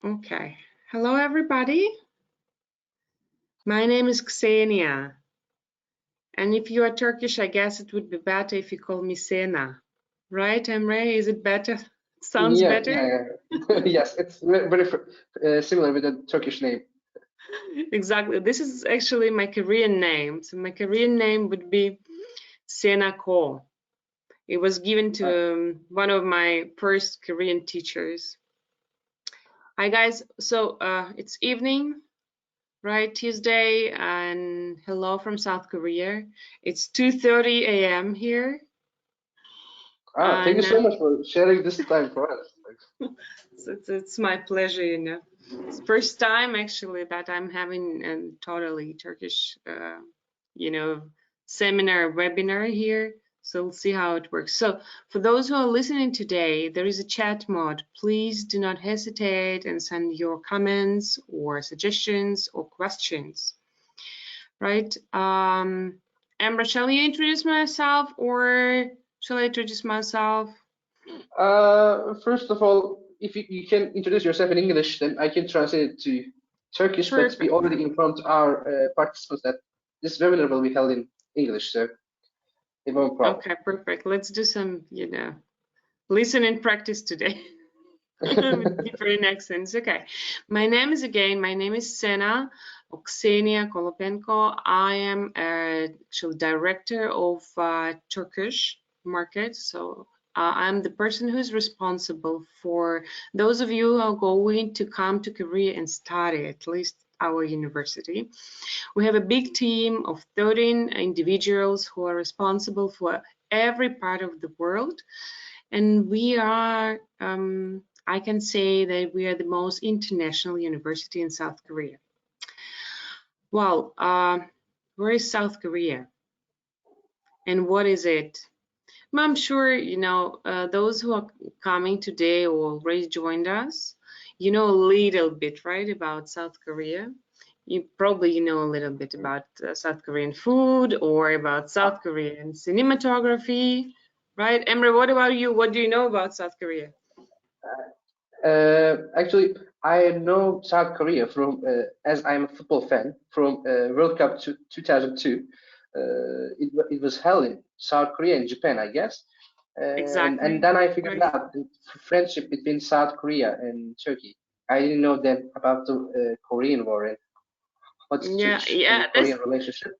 Okay. Hello, everybody. My name is Ksenia. And if you are Turkish, I guess it would be better if you call me Sena. Right, Emre? Is it better? Sounds better? Yeah. Yes, it's very similar with the Turkish name. Exactly. This is actually my Korean name. So my Korean name would be Sena Ko. It was given to one of my first Korean teachers. Hi, guys. So it's evening. Right, Tuesday, and hello from South Korea. It's 2:30 a.m. here. Thank you so much for sharing this time for us. It's my pleasure, you know. It's the first time actually that I'm having a totally Turkish, you know, seminar webinar here. So we'll see how it works. So for those who are listening today, there is a chat mode. Please do not hesitate and send your comments or suggestions or questions. Right? Amber, shall you introduce myself or shall I introduce myself? First of all, if you can introduce yourself in English, then I can translate it to Turkish. Perfect. But we already informed our participants that this webinar will be held in English, so it won't problem. Okay, perfect. Let's do some, you know, listening practice today with different accents. Okay, my name is Sena Ksenia Kolopenko. I am actually director of Turkish market. So I'm the person who's responsible for those of you who are going to come to Korea and study at least our university. We have a big team of 13 individuals who are responsible for every part of the world. And we are, I can say that we are the most international university in South Korea. Well, where is South Korea? And what is it? I'm sure, you know, those who are coming today or already joined us, you know a little bit, right, about South Korea. You probably know a little bit about South Korean food or about South Korean cinematography, right? Emre, what about you? What do you know about South Korea? Actually, I know South Korea from, as I'm a football fan, from World Cup 2002. It was held in South Korea and Japan, I guess. Exactly. And then I figured out the friendship between South Korea and Turkey. I didn't know then about the Korean War and what's the Korean relationship.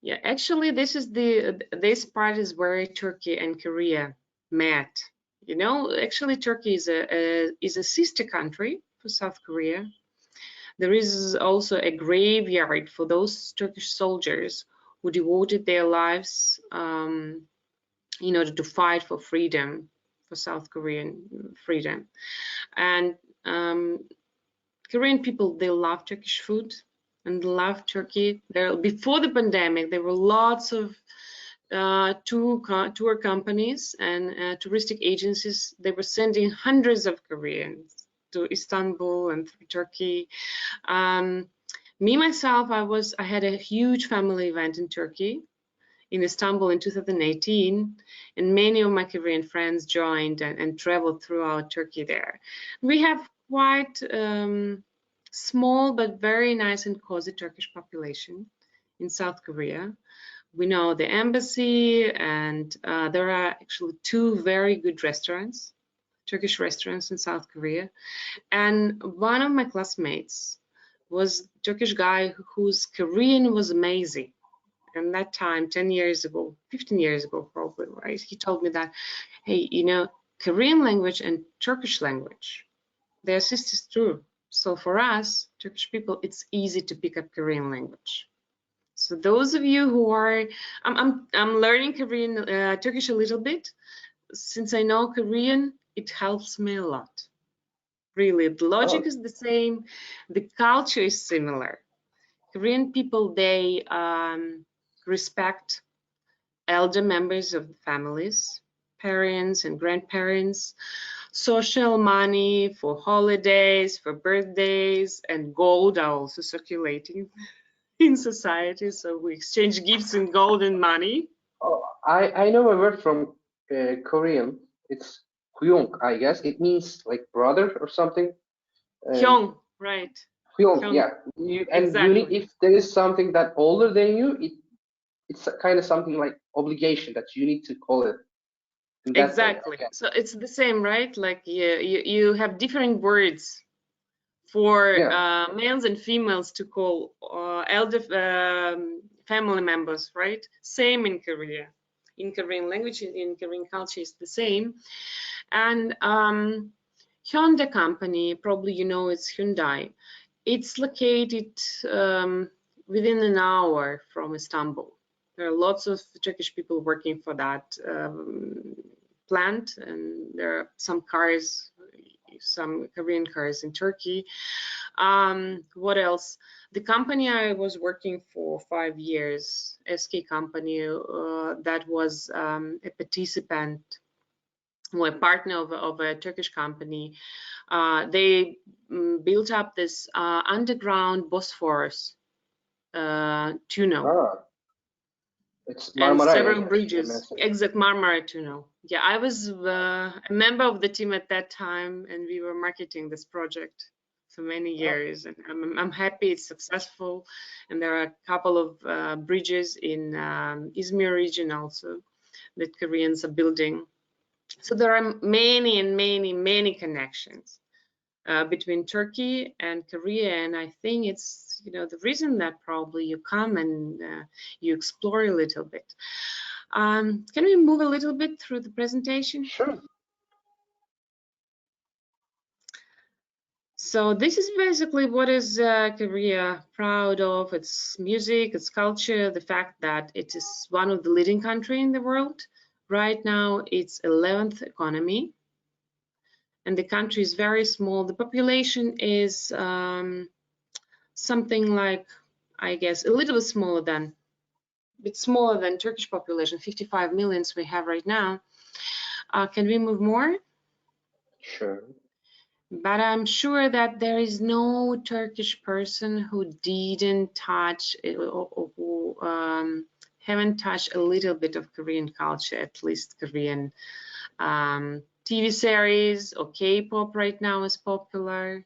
Yeah, actually, this part is where Turkey and Korea met. You know, actually, Turkey is a sister country for South Korea. There is also a graveyard for those Turkish soldiers who devoted their lives in order to fight for freedom, for South Korean freedom. And Korean people, they love Turkish food and love Turkey. Before the pandemic, there were lots of tour companies and touristic agencies. They were sending hundreds of Koreans to Istanbul and Turkey. Me myself, I had a huge family event in Turkey, in Istanbul in 2018, and many of my Korean friends joined and traveled throughout Turkey there. We have quite small but very nice and cozy Turkish population in South Korea. We know the embassy, and there are actually 2 very good restaurants, Turkish restaurants in South Korea. And one of my classmates was a Turkish guy whose Korean was amazing. And that time, 10 years ago, 15 years ago, probably, right? He told me that, hey, you know, Korean language and Turkish language, they're sisters too. So for us, Turkish people, it's easy to pick up Korean language. So those of you who are, I'm learning Korean, Turkish a little bit. Since I know Korean, it helps me a lot. Really, the logic is the same. The culture is similar. Korean people, they respect elder members of the families, parents and grandparents, social money for holidays, for birthdays, and gold are also circulating in society. So we exchange gifts in gold and money. Oh, I know a word from Korean. It's Huyong, I guess. It means like brother or something. Hyung, right? Hyung, yeah. Exactly. You need, if there is something that older than you, it's kind of something like obligation that you need to call it. Exactly. Okay. So it's the same, right? Like you have different words for males and females to call elder family members, right? Same in Korea. In Korean language, in Korean culture, is the same. And Hyundai company, probably you know it's Hyundai. It's located within an hour from Istanbul. There are lots of Turkish people working for that plant, and there are some cars, some Korean cars in Turkey. What else? The company I was working for 5 years, SK company, that was a participant or a partner of a Turkish company. They built up this underground Bosphorus tunnel. It's and Marmara, several bridges. Exact Marmara tunnel. Yeah, I was a member of the team at that time, and we were marketing this project for many years. And I'm happy it's successful. And there are a couple of bridges in Izmir region also that Koreans are building. So there are many and many connections between Turkey and Korea, and I think it's the reason that probably you come and you explore a little bit. Can we move a little bit through the presentation? Sure. So this is basically what is Korea proud of: its music, its culture, the fact that it is one of the leading countries in the world. Right now, it's 11th economy. And the country is very small. The population is something like, I guess, a little bit smaller than Turkish population, 55 millions we have right now. Can we move more? Sure. But I'm sure that there is no Turkish person who didn't touch or who haven't touched a little bit of Korean culture, at least Korean TV series or K-pop right now is popular.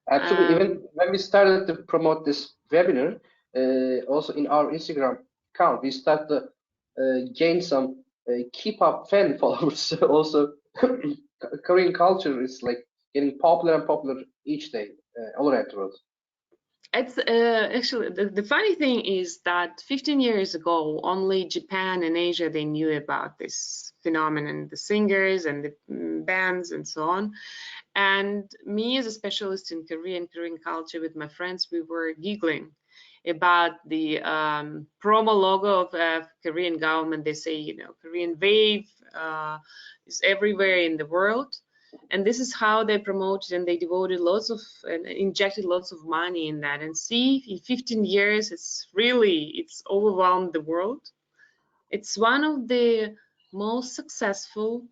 Actually, even when we started to promote this webinar, also in our Instagram account, we started to gain some K-pop fan followers. Also, Korean culture is like getting popular and popular each day all around the world. It's actually the funny thing is that 15 years ago, only Japan and Asia, they knew about this phenomenon, the singers and the bands and so on. And me as a specialist in Korean culture with my friends, we were giggling about the promo logo of Korean government. They say, Korean wave is everywhere in the world. And this is how they promoted, and they devoted and injected lots of money in that. And see, in 15 years, it's overwhelmed the world. It's one of the most successful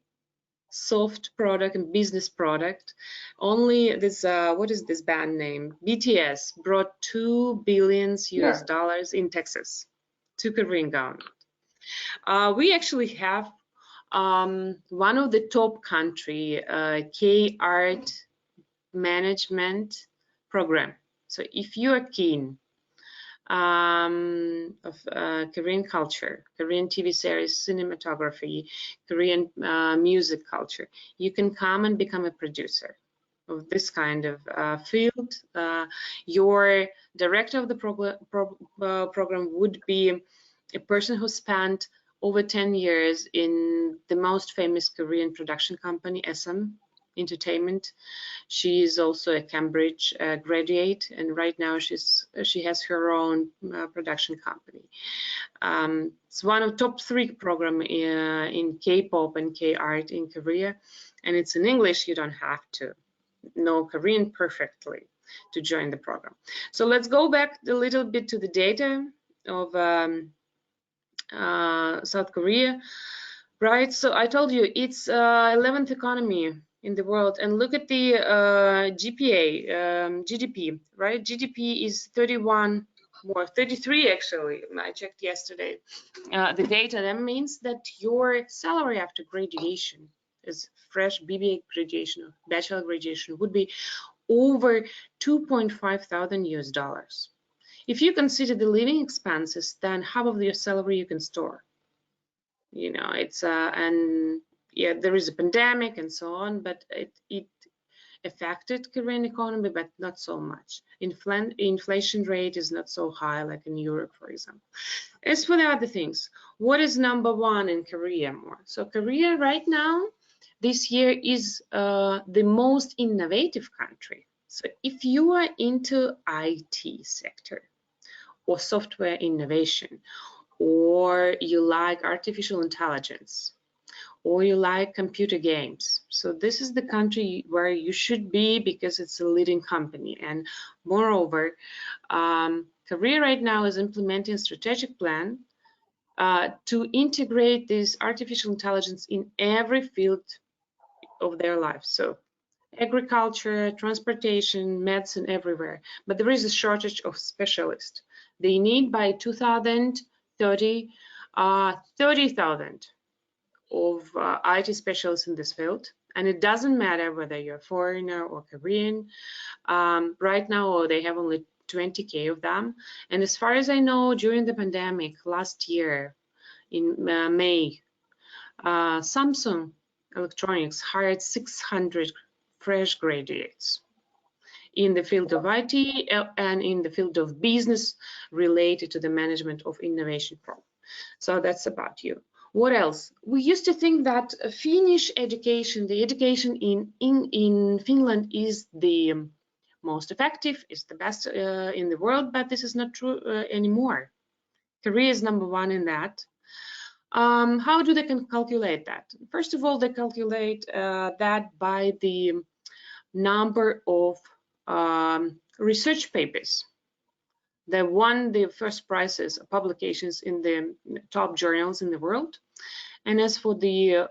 soft product and business product. Only this, what is this band name? BTS brought $2 billion US in taxes to Korean government. We actually have one of the top country K-art management program. So if you are keen of Korean culture, Korean TV series, cinematography, Korean music culture, you can come and become a producer of this kind of field. Your director of the program would be a person who spent over 10 years in the most famous Korean production company, SM Entertainment. She is also a Cambridge graduate, and right now she has her own production company. It's one of top 3 program in K-pop and K-art in Korea, and it's in English. You don't have to know Korean perfectly to join the program. So let's go back a little bit to the data of South Korea, right? So I told you it's 11th economy in the world, and look at the GDP, right? GDP is 33 actually. I checked yesterday the data. That means that your salary after graduation, is fresh BBA graduation or bachelor graduation, would be over 2.5 thousand US dollars. If you consider the living expenses, then half of your salary you can store. You know, it's and yeah, there is a pandemic and so on, but it affected Korean economy, but not so much. Inflation rate is not so high like in Europe, for example. As for the other things, what is number one in Korea more? So Korea right now, this year is the most innovative country. So if you are into IT sector or software innovation, or you like artificial intelligence, or you like computer games, so this is the country where you should be because it's a leading company. And moreover, Korea right now is implementing a strategic plan to integrate this artificial intelligence in every field of their lives. So agriculture, transportation, medicine, everywhere. But there is a shortage of specialists. They need by 2030, 30,000 of IT specialists in this field. And it doesn't matter whether you're a foreigner or Korean. Right now, they have only 20K of them. And as far as I know, during the pandemic last year in May, Samsung Electronics hired 600 fresh graduates in the field of IT and in the field of business related to the management of innovation problem. So that's about you. What else? We used to think that Finnish education, the education in Finland is the most effective, is the best in the world, but this is not true anymore. Korea is number one in that. How do they calculate that? First of all, they calculate that by the number of research papers that won the first prizes, publications in the top journals in the world. And as for the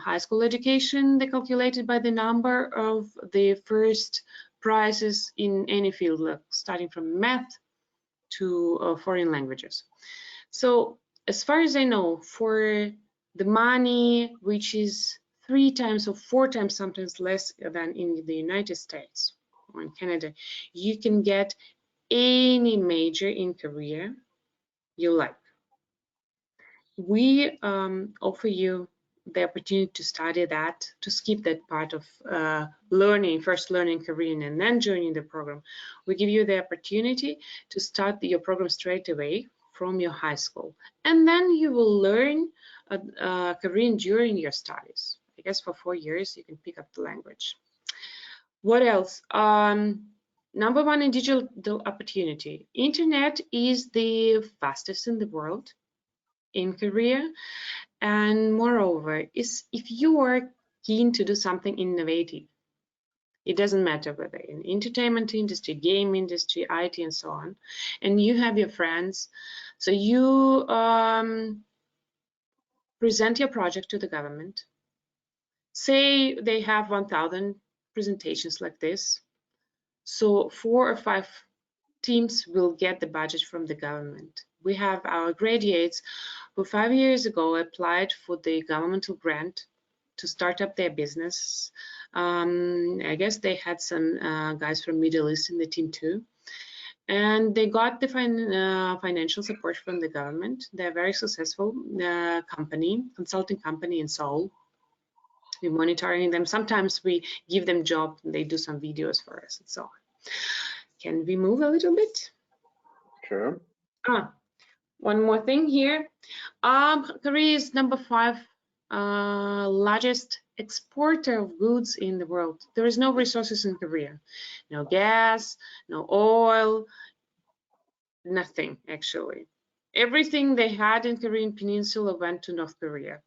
high school education, they calculated by the number of the first prizes in any field, like starting from math to foreign languages. So as far as I know, for the money, which is 3 times or 4 times sometimes less than in the United States or in Canada, you can get any major in Korea you like. We offer you the opportunity to study that, to skip that part of first learning Korean and then joining the program. We give you the opportunity to start your program straight away from your high school, and then you will learn Korean during your studies. I guess for 4 years you can pick up the language. What else? Number one in digital opportunity. Internet is the fastest in the world in Korea, and moreover, if you are keen to do something innovative, it doesn't matter whether in entertainment industry, game industry, IT, and so on, and you have your friends, so you present your project to the government. Say they have 1,000 presentations like this, so 4 or 5 teams will get the budget from the government. We have our graduates who 5 years ago applied for the governmental grant to start up their business. I guess they had some guys from Middle East in the team too. And they got the financial support from the government. They're a very successful consulting company in Seoul. We're monitoring them. Sometimes we give them job and they do some videos for us and so on. Can we move a little bit? Sure. One more thing here. Korea is number 5 largest exporter of goods in the world. There is no resources in Korea. No gas, no oil, nothing actually. Everything they had in Korean Peninsula went to North Korea.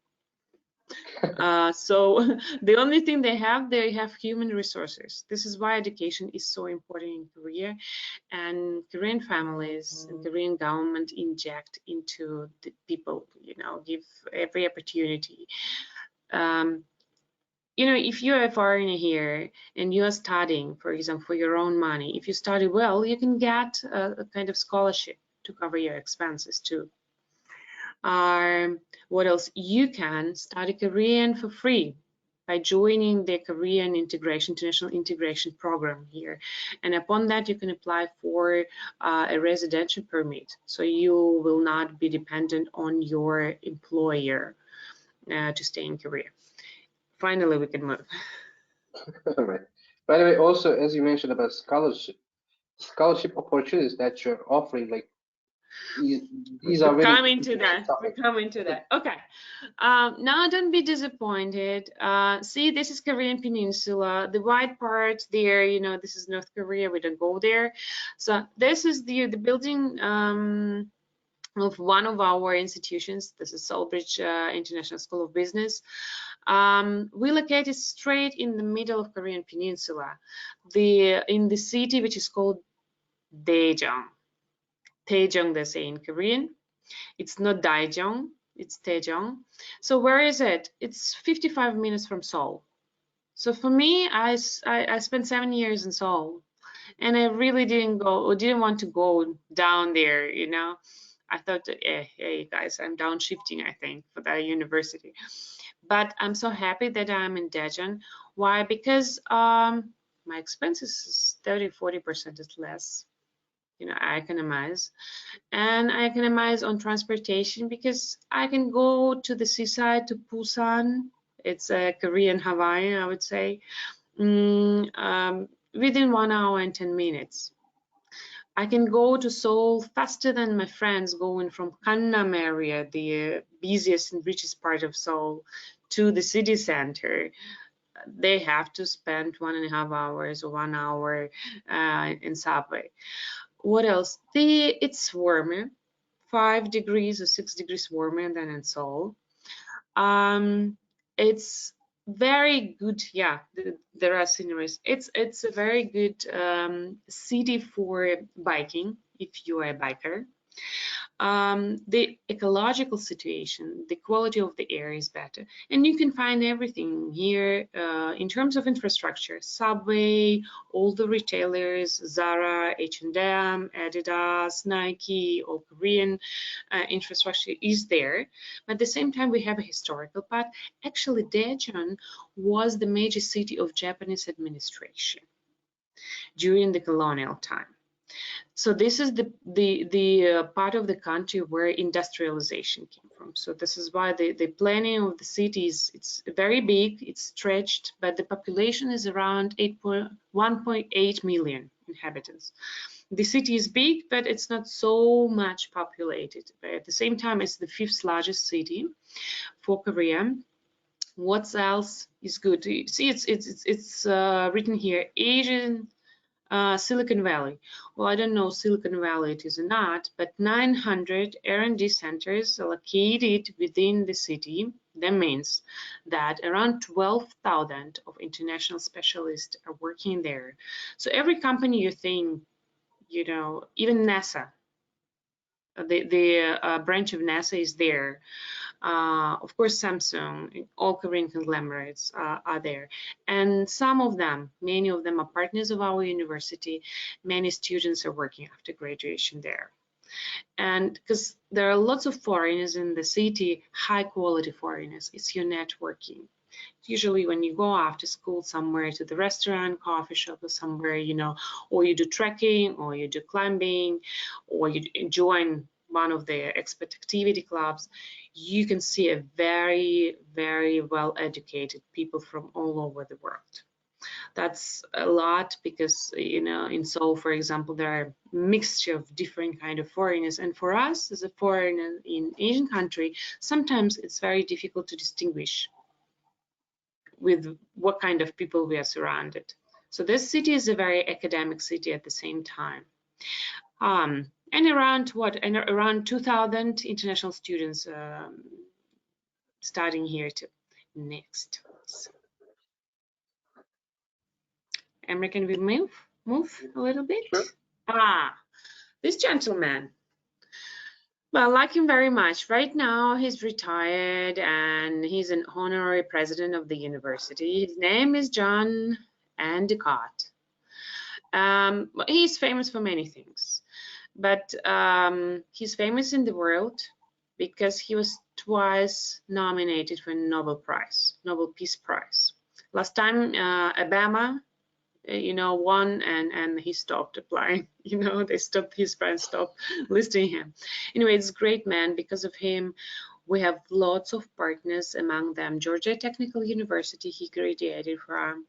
So the only thing they have human resources. This is why education is so important in Korea, and Korean families and Korean government inject into the people, give every opportunity. If you're a foreigner here and you're studying, for example, for your own money, if you study well, you can get a kind of scholarship to cover your expenses too. What else? You can study Korean for free. by joining the Korean international integration program here. And upon that, you can apply for a residential permit. So you will not be dependent on your employer to stay in Korea. Finally, we can move. All right. By the way, also, as you mentioned about scholarship opportunities that you're offering, like these are very coming to that. We're coming to that. Okay. Now don't be disappointed. See, this is Korean Peninsula. The white part there, you know, this is North Korea. We don't go there. So this is the building of one of our institutions. This is Solbridge International School of Business. We located straight in the middle of Korean Peninsula, in the city which is called Daejeon. Daejeon, they say in Korean. It's not Daejeon, it's Daejeon. So where is it? It's 55 minutes from Seoul. So for me, I spent 7 years in Seoul, and I really didn't want to go down there, you know. I thought, hey guys, I'm downshifting, I think, for that university. But I'm so happy that I'm in Daejeon. Why? Because my expenses is 30–40% less. You know, I economize, and I economize on transportation because I can go to the seaside, to Busan. It's a Korean Hawaii, I would say, within 1 hour and 10 minutes. I can go to Seoul faster than my friends going from Gangnam area, the busiest and richest part of Seoul, to the city center. They have to spend 1.5 hours or 1 hour in subway. What else? It's warmer, 5 degrees or 6 degrees warmer than in Seoul. It's very good. Yeah, there are sceneries. It's a very good city for biking if you are a biker. The ecological situation, the quality of the air is better, and you can find everything here in terms of infrastructure: subway, all the retailers, Zara, H&M, Adidas, Nike, all Korean infrastructure is there. But at the same time, we have a historical part. Actually, Daejeon was the major city of Japanese administration during the colonial time. So this is the part of the country where industrialization came from. So this is why the planning of the cities, it's very big, it's stretched, but the population is around 1.8 million inhabitants. The city is big, but it's not so much populated. But at the same time, it's the 5th largest city for Korea. What else is good? See, it's written here, Asian Silicon Valley. Well, I don't know Silicon Valley it is or not, but 900 R&D centers are located within the city. That means that around 12,000 of international specialists are working there. So every company you think, you know, even NASA, the branch of NASA is there. Of course, Samsung, all Korean conglomerates are there. And some of them, many of them are partners of our university. Many students are working after graduation there. And because there are lots of foreigners in the city, high quality foreigners, it's your networking. Usually when you go after school somewhere to the restaurant, coffee shop or somewhere, you know, or you do trekking, or you do climbing, or you join one of the expert activity clubs, you can see a very, very well-educated people from all over the world. That's a lot because, you know, in Seoul, for example, there are a mixture of different kind of foreigners. And for us as a foreigner in Asian country, sometimes it's very difficult to distinguish with what kind of people we are surrounded. So this city is a very academic city at the same time. And around what? And around 2,000 international students studying here too. Next. Emre, can we move a little bit? Sure. This gentleman. Well, I like him very much. Right now, he's retired and he's an honorary president of the university. His name is John Endicott. He's famous for many things, but he's famous in the world because he was twice nominated for a Nobel Peace Prize. Last time Obama, won, and he stopped applying. They stopped, his friends stopped listing him. Anyway, it's a great man. Because of him, we have lots of partners, among them Georgia Technical University, he graduated from,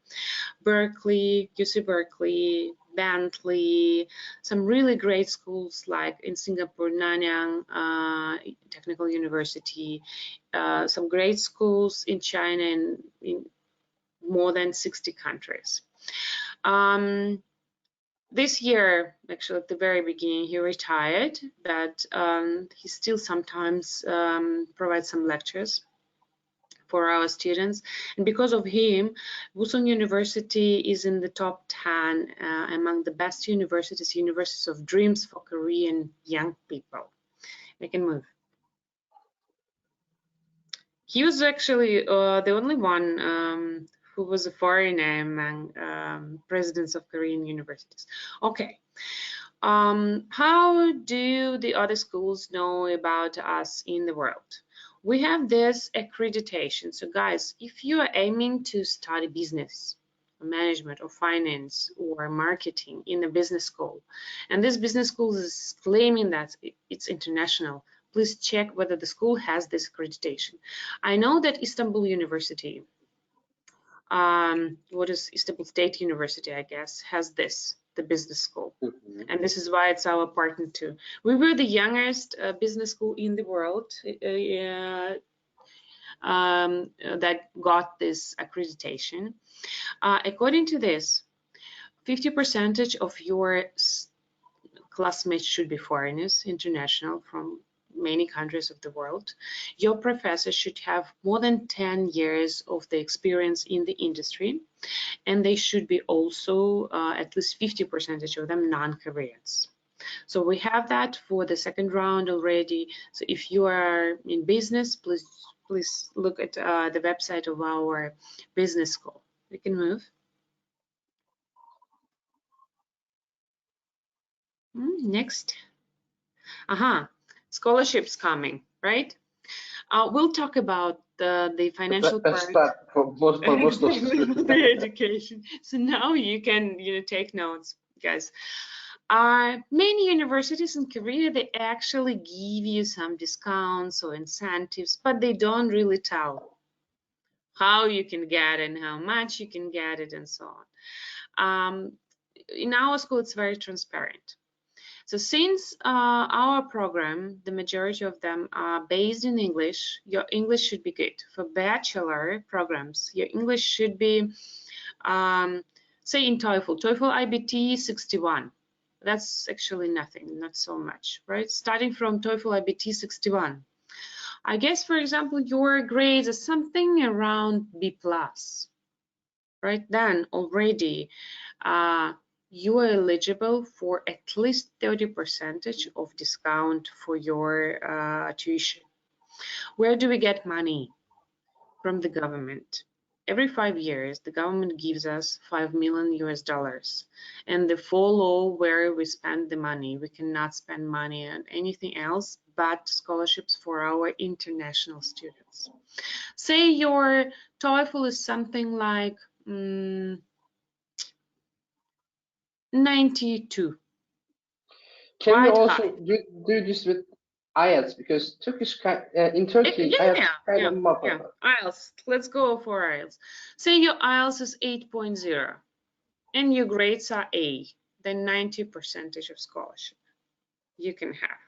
Berkeley, UC Berkeley, Bentley, some really great schools like in Singapore, Nanyang Technical University, some great schools in China and in more than 60 countries. This year, actually at the very beginning, he retired, but he still sometimes provides some lectures for our students. And because of him, Woosong University is in the top 10 among the best universities of dreams for Korean young people. We can move. He was actually the only one who was a foreigner among presidents of Korean universities. Okay, how do the other schools know about us in the world? We have this accreditation. So guys, if you are aiming to study business, or management, or finance, or marketing in a business school, and this business school is claiming that it's international, please check whether the school has this accreditation. I know that Istanbul University, what is Istanbul State University, I guess, has this, the business school. And this is why it's our partner too. We were the youngest business school in the world that got this accreditation. According to this, 50% of your classmates should be foreigners, international, from many countries of the world. Your professors should have more than 10 years of the experience in the industry, and they should be also at least 50% of them non-Koreans. So we have that for the second round already. So if you are in business, please look at the website of our business school. We can move. Next. Scholarships coming, right? We'll talk about the financial part for most of the education. So now you can take notes, guys. Many universities in Korea, they actually give you some discounts or incentives, but they don't really tell how you can get it and how much you can get it and so on. In our school, it's very transparent. So since our program, the majority of them are based in English, your English should be good. For bachelor programs, your English should be, say in TOEFL IBT 61. That's actually nothing, not so much, right? Starting from TOEFL IBT 61. I guess, for example, your grades are something around B+, right? Then already, you are eligible for at least 30% of discount for your tuition. Where do we get money? From the government. Every 5 years, the government gives us $5 million US, and the full law where we spend the money. We cannot spend money on anything else but scholarships for our international students. Say your TOEFL is something like 92. Can we also do this with IELTS? Because in Turkey, IELTS is kind of more popular. IELTS. Let's go for IELTS. Say your IELTS is 8.0 and your grades are A, then 90% of scholarship you can have.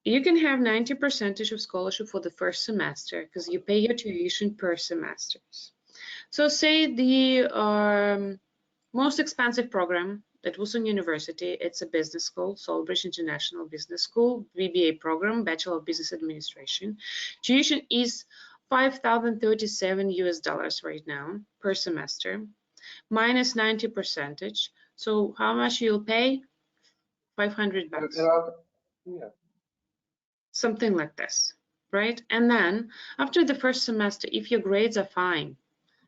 You can have 90% of scholarship for the first semester because you pay your tuition per semester. So say the most expensive program at Woosong University, it's a business school, Solbridge International Business School, BBA program, Bachelor of Business Administration. Tuition is $5,037 US right now per semester, minus 90%. So how much you'll pay? $500. Yeah. Something like this, right? And then after the first semester, if your grades are fine,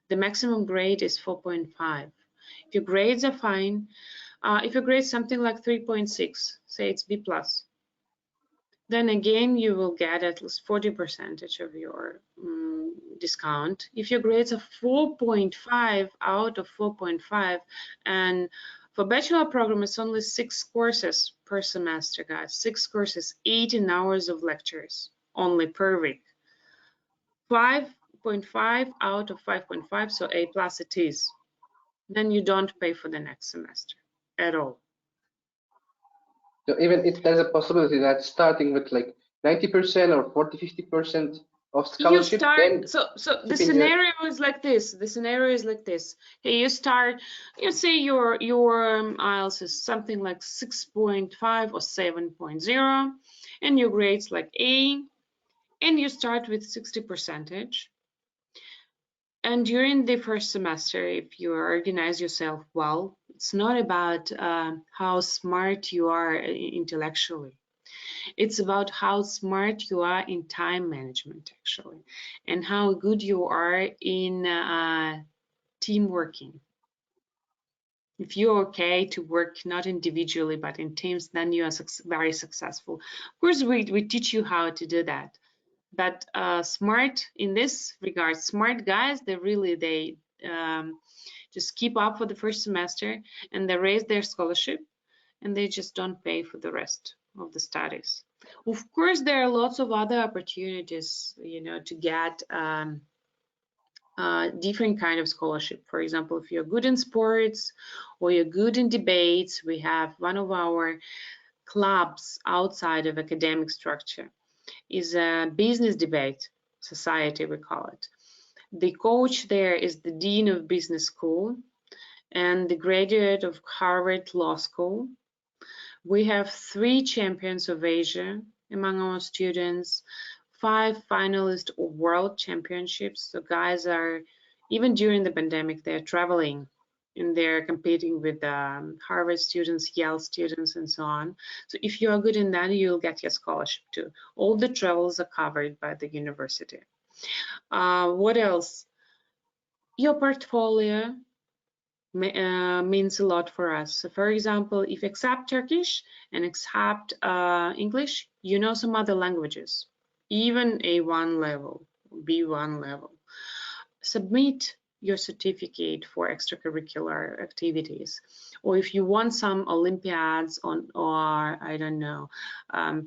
the maximum grade is 4.5. If your grades are fine, if your grade is something like 3.6, say it's B+, then again you will get at least 40% of your discount. If your grades are 4.5 out of 4.5, and for bachelor program it's only 6 courses per semester, guys. 6 courses, 18 hours of lectures only per week. 5.5 out of 5.5, so A+ it is. Then you don't pay for the next semester at all. So even if there's a possibility that starting with like 90% or 40-50% of scholarship, you start, then so the scenario is like this. The scenario is like this. Okay, you start, you say your IELTS is something like 6.5 or 7.0, and your grades like A, and you start with 60%. And during the first semester, if you organize yourself well, it's not about how smart you are intellectually. It's about how smart you are in time management, actually, and how good you are in team working. If you're okay to work not individually but in teams, then you are very successful. Of course, we teach you how to do that. But smart in this regard, smart guys, they just keep up for the first semester and they raise their scholarship and they just don't pay for the rest of the studies. Of course, there are lots of other opportunities, you know, to get different kind of scholarship. For example, if you're good in sports or you're good in debates, we have one of our clubs outside of academic structure is a business debate society, we call it. The coach there is the dean of business school and the graduate of Harvard Law School. We have 3 champions of Asia among our students, 5 finalists of world championships. So guys are, even during the pandemic, they're traveling and they're competing with Harvard students, Yale students, and so on. So if you are good in that, you'll get your scholarship too. All the travels are covered by the university. What else? Your portfolio means a lot for us. So for example, if you accept Turkish and accept English, you know some other languages, even A1 level, B1 level. Submit your certificate for extracurricular activities, or if you want some Olympiads or I don't know,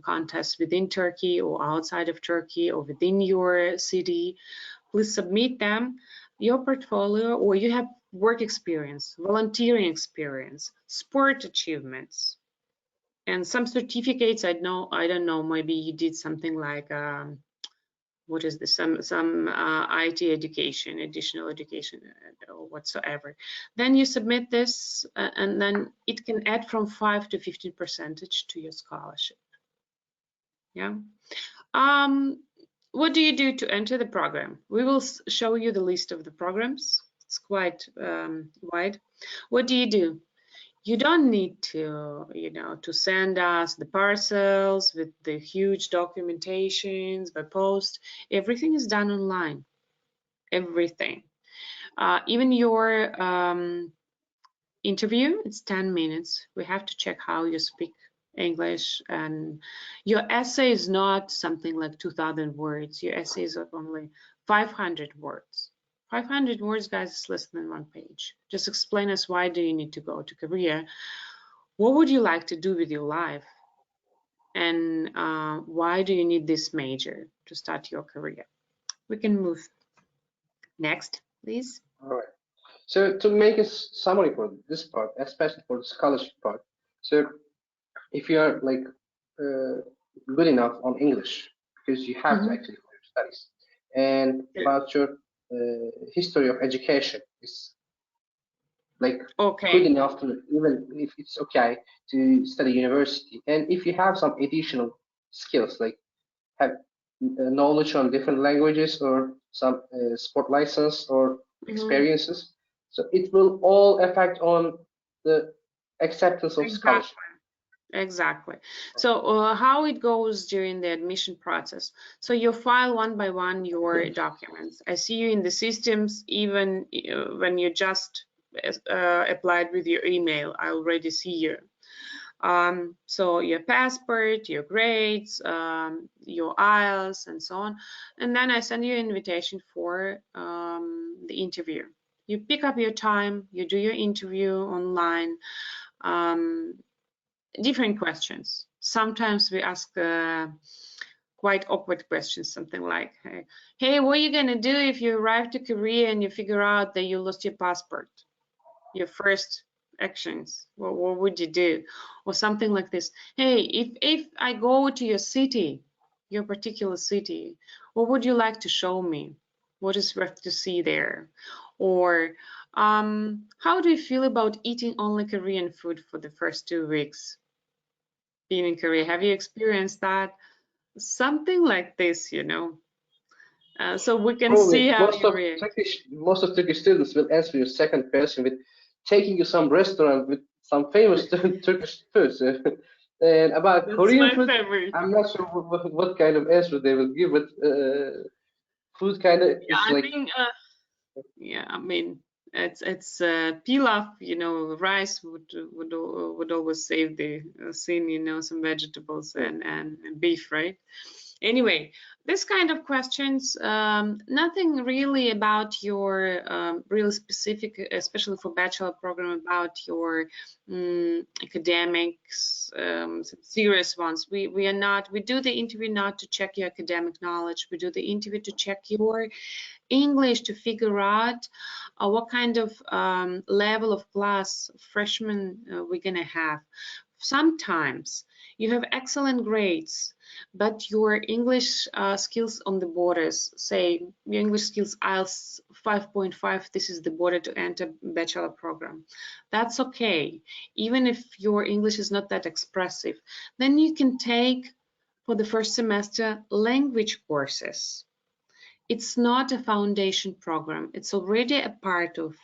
contests within Turkey or outside of Turkey or within your city, please submit them, your portfolio, or you have work experience, volunteering experience, sport achievements, and some certificates. I don't know, maybe you did something like what is this, some IT education, additional education, or whatsoever. Then you submit this, and then it can add from 5 to 15% to your scholarship. Yeah. What do you do to enter the program? We will show you the list of the programs. It's quite wide. What do you do? You don't need to, you know, to send us the parcels with the huge documentations by post. Everything is done online. Everything. Even your interview, it's 10 minutes. We have to check how you speak English, and your essay is not something like 2,000 words. Your essay is only 500 words. 500 words, guys, is less than 1 page. Just explain us, why do you need to go to Korea? What would you like to do with your life? And why do you need this major to start your career? We can move next, please. All right. So to make a summary for this part, especially for the scholarship part, so if you are like good enough on English, because you have to actually for your studies, and about your history of education is like good enough to, even if it's okay to study university, and if you have some additional skills like have knowledge on different languages or some sport license or experiences, so it will all affect on the acceptance of scholarship. Exactly. So how it goes during the admission process. So you file one by one your documents. I see you in the systems, even when you just applied with your email. I already see you. So your passport, your grades, your IELTS, and so on. And then I send you an invitation for the interview. You pick up your time, you do your interview online. Different questions. Sometimes we ask quite awkward questions, something like, hey, what are you gonna do if you arrive to Korea and you figure out that you lost your passport? Your first actions, what would you do? Or something like this. Hey, if I go to your city, your particular city, what would you like to show me? What is worth to see there? Or how do you feel about eating only Korean food for the first 2 weeks being in Korea? Have you experienced that? Something like this, you know. So we can Probably see how you react. most of Turkish students will answer your second question with taking you some restaurant with some famous Turkish foods. And about That's Korean my food, favorite. I'm not sure what kind of answer they will give, but food kind of Yeah, is I like. think yeah, I mean it's pilaf, you know, rice would always save the scene, you know, some vegetables and beef, right? Anyway, this kind of questions, nothing really about your real specific, especially for bachelor program, about your academics, some serious ones. We do the interview not to check your academic knowledge. We do the interview to check your English, to figure out what kind of level of class freshman we're gonna have. Sometimes you have excellent grades, but your English skills on the borders, say your English skills IELTS 5.5, this is the border to enter bachelor program. That's okay. Even if your English is not that expressive, then you can take for the first semester language courses. It's not a foundation program. It's already a part of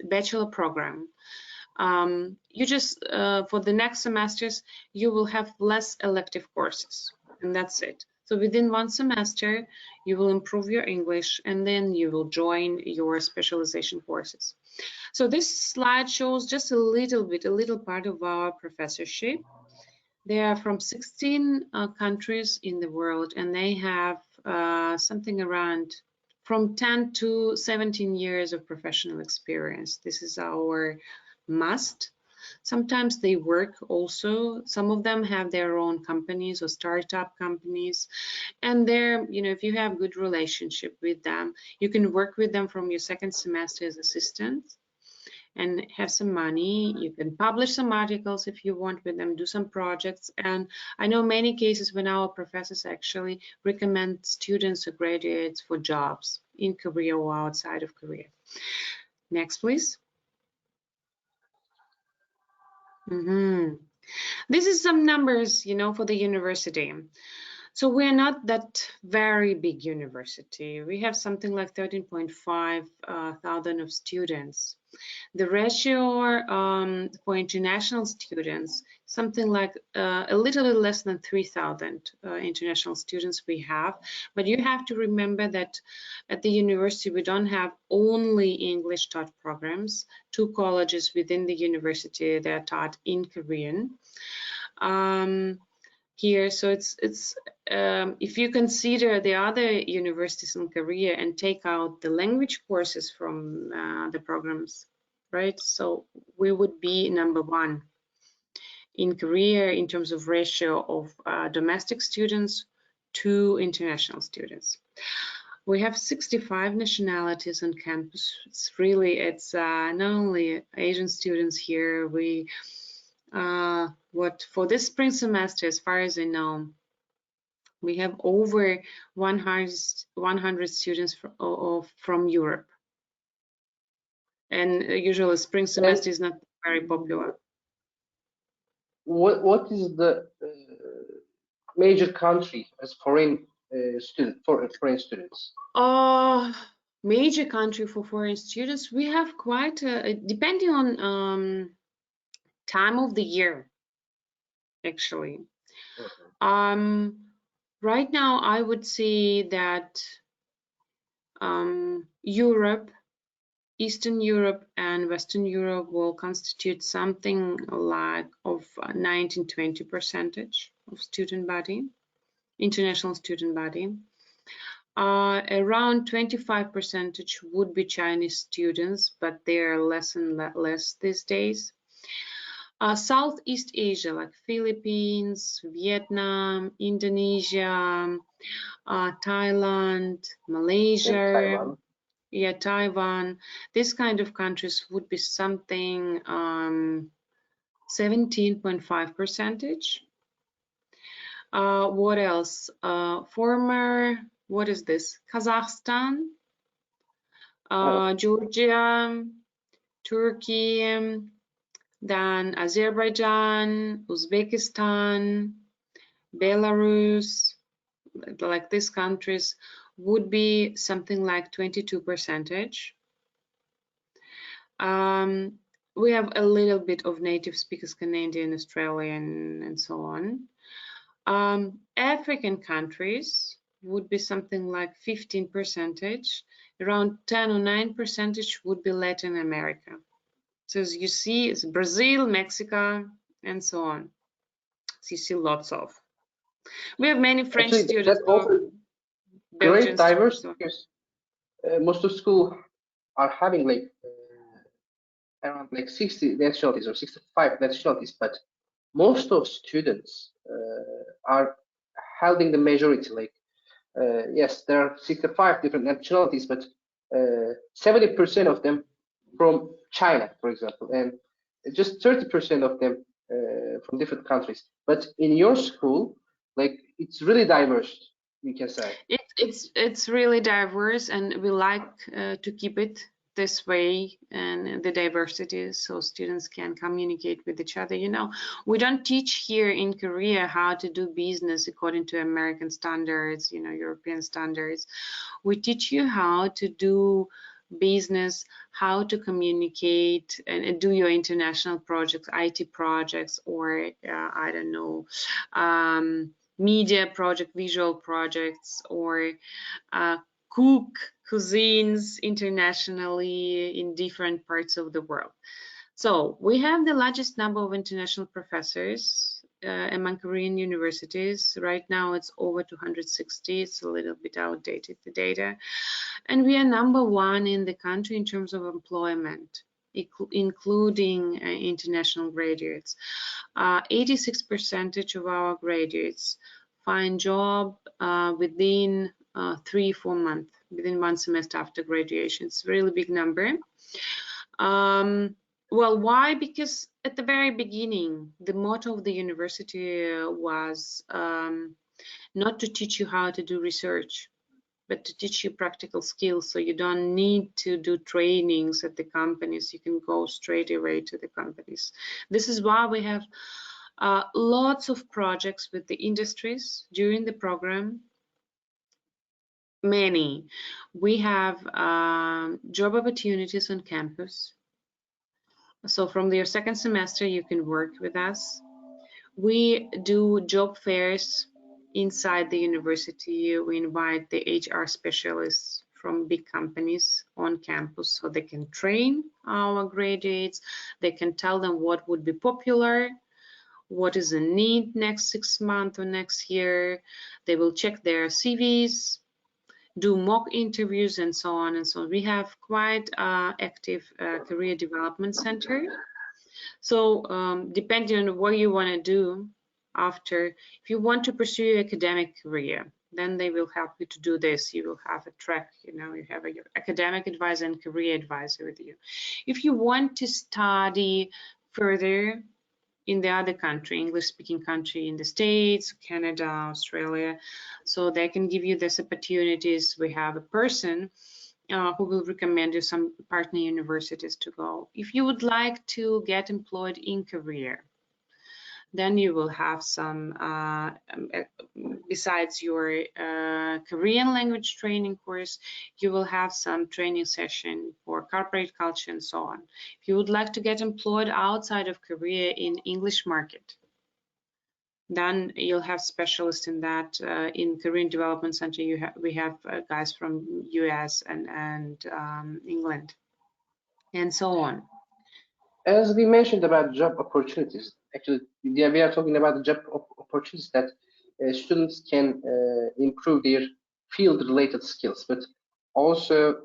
bachelor program. You just, for the next semesters, you will have less elective courses, and that's it. So within one semester, you will improve your English, and then you will join your specialization courses. So this slide shows just a little part of our professorship. They are from 16 countries in the world, and they have something around from 10 to 17 years of professional experience. This is our must. Sometimes they work also. Some of them have their own companies or startup companies, and they're, you know, if you have good relationship with them, you can work with them from your second semester as assistants and have some money. You can publish some articles if you want with them, do some projects. And I know many cases when our professors actually recommend students or graduates for jobs in Korea or outside of Korea. Next, please. This is some numbers, you know, for the university. So we're not that very big university. We have something like 13.5 thousand of students. The ratio for international students, something like a little bit less than 3,000 international students we have. But you have to remember that at the university, we don't have only English taught programs. 2 colleges within the university, they're taught in Korean. Here, so it's if you consider the other universities in Korea and take out the language courses from the programs, right? So we would be number 1 in Korea in terms of ratio of domestic students to international students. We have 65 nationalities on campus. It's really, it's not only Asian students here. We for this spring semester, as far as I know, we have over 100 students from Europe, and usually spring semester is not very popular. What is the major country as foreign students? Major country for foreign students, we have quite depending on time of the year, actually. Right now, I would say that Europe Eastern Europe and Western Europe will constitute something like of 19–20% of student body, international student body. Around 25% would be Chinese students, but they are less and less these days. Southeast Asia, like Philippines, Vietnam, Indonesia, Thailand, Malaysia, Taiwan, this kind of countries would be something 17.5%. What else? What is this? Kazakhstan, Georgia, Turkey, then Azerbaijan, Uzbekistan, Belarus, like these countries would be something like 22%. We have a little bit of native speakers, Canadian, Australian, and so on. African countries would be something like 15%. Around 10 or 9% would be Latin America. So as you see, it's Brazil, Mexico, and so on. So you see lots of. We have many French students. That's also great diverse, because most of schools are having like around like 60 nationalities or 65 nationalities, but most of students are holding the majority. Like yes, there are 65 different nationalities, but 70% of them from China, for example, and just 30% of them from different countries. But in your school, like it's really diverse, we can say. It's really diverse, and we like to keep it this way, and the diversity, so students can communicate with each other. You know, we don't teach here in Korea how to do business according to American standards, you know, European standards. We teach you how to do business, how to communicate and do your international projects, IT projects, or I don't know, media project, visual projects, or cook cuisines internationally in different parts of the world. So we have the largest number of international professors among Korean universities. Right now it's over 260. It's a little bit outdated, the data. And we are #1 in the country in terms of employment, including international graduates. 86% of our graduates find job within 3–4 months, within 1 semester after graduation. It's a really big number. Well, why? Because at the very beginning, the motto of the university was not to teach you how to do research, but to teach you practical skills, so you don't need to do trainings at the companies. You can go straight away to the companies. This is why we have lots of projects with the industries during the program. Many. We have job opportunities on campus. So from your second semester, you can work with us. We do job fairs inside the university. We invite the HR specialists from big companies on campus, so they can train our graduates. They can tell them what would be popular, what is the need next 6 months or next year. They will check their CVs, do mock interviews, and so on and so on. We have quite active career development center. So depending on what you want to do after, if you want to pursue your academic career, then they will help you to do this. You will have a track, you know, you have your academic advisor and career advisor with you. If you want to study further in the other country, English-speaking country, in the States, Canada, Australia, so they can give you these opportunities. We have a person who will recommend you some partner universities to go. If you would like to get employed in Korea, then you will have some, besides your Korean language training course, you will have some training session for corporate culture and so on. If you would like to get employed outside of Korea in English market, then you'll have specialists in that. In Korean Development Center, we have guys from US and England. and so on. As we mentioned about job opportunities, actually, we are talking about the job opportunities that students can improve their field-related skills. But also,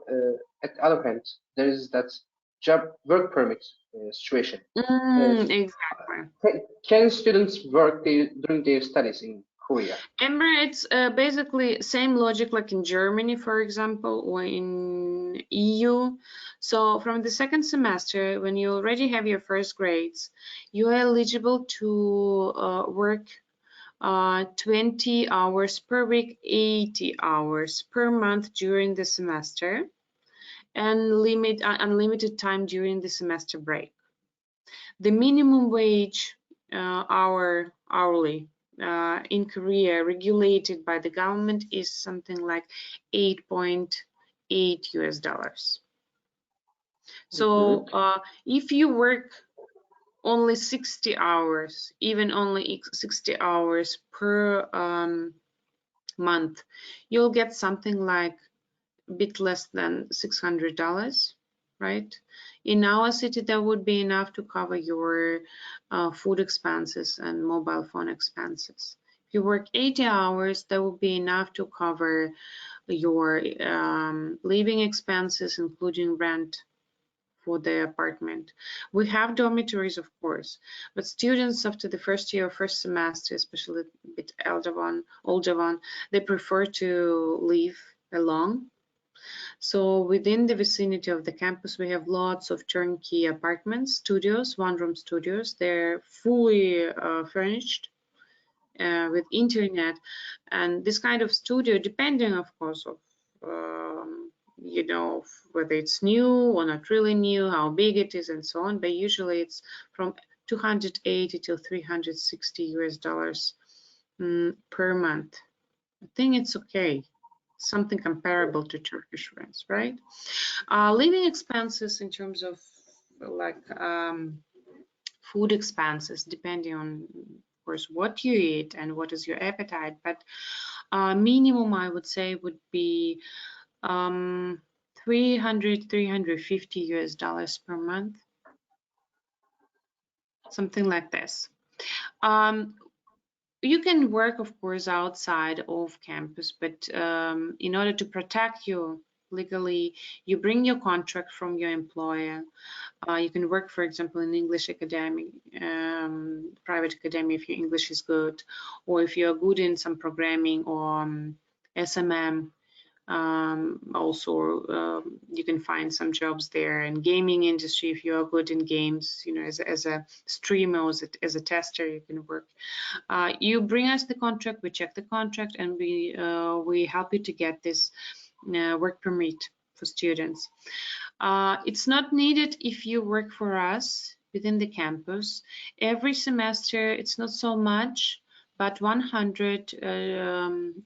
at the other hand, there is that job work permit situation. Exactly. Can students work during their studies in Korea? Amber, it's basically same logic like in Germany, for example, or in EU. So from the second semester, when you already have your first grades, you are eligible to work 20 hours per week, 80 hours per month during the semester, and unlimited time during the semester break. The minimum wage hourly in Korea, regulated by the government, is something like $8.8 US. So if you work only 60 hours, even only 60 hours per month, you'll get something like a bit less than $600, right? In our city, that would be enough to cover your food expenses and mobile phone expenses. If you work 80 hours, that would be enough to cover your living expenses, including rent for the apartment. We have dormitories, of course, but students after the first year or first semester, especially a bit older one, they prefer to live alone. So within the vicinity of the campus, we have lots of turnkey apartments, studios, one-room studios. They're fully furnished with internet, and this kind of studio, depending, of course, of you know, whether it's new or not really new, how big it is, and so on. But usually it's from 280 to 360 US per month. I think it's okay. Something comparable to Turkish rents, right? Living expenses in terms of like food expenses, depending on, of course, what you eat and what is your appetite, but minimum I would say would be 350 US per month, something like this. You can work, of course, outside of campus, but in order to protect you legally, you bring your contract from your employer. You can work, for example, in English academy, private academy if your English is good, or if you're good in some programming or SMM. Also, you can find some jobs there in gaming industry if you are good in games, you know, as a streamer or as a tester, you can work. You bring us the contract, we check the contract, and we help you to get this work permit for students. It's not needed if you work for us within the campus. Every semester, it's not so much, but 100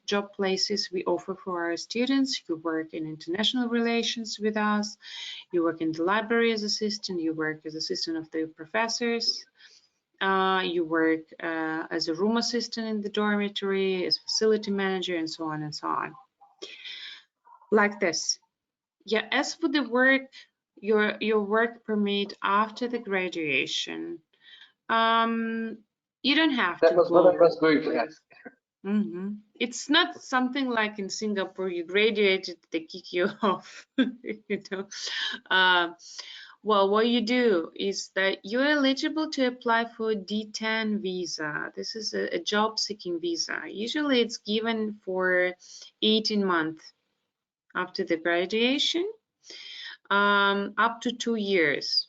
job places we offer for our students. You work in international relations with us, you work in the library as assistant, you work as assistant of the professors, you work as a room assistant in the dormitory, as facility manager, and so on and so on. Like this. Yeah, as for the work, your work permit after the graduation, you don't have to go. That was what I was going to ask. It's not something like in Singapore, you graduated, they kick you off, you know. Well, what you do is that you're eligible to apply for a D10 visa. This is a job-seeking visa. Usually it's given for 18 months after the graduation, up to 2 years.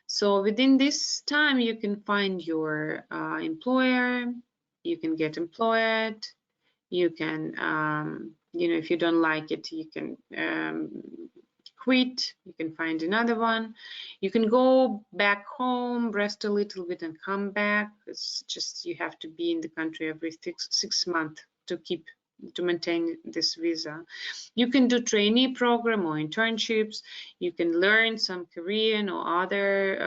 So within this time, you can find your employer, you can get employed, you can, you know, if you don't like it, you can quit, you can find another one. You can go back home, rest a little bit and come back. It's just you have to be in the country every six months to maintain this visa. You can do trainee program or internships. You can learn some Korean or other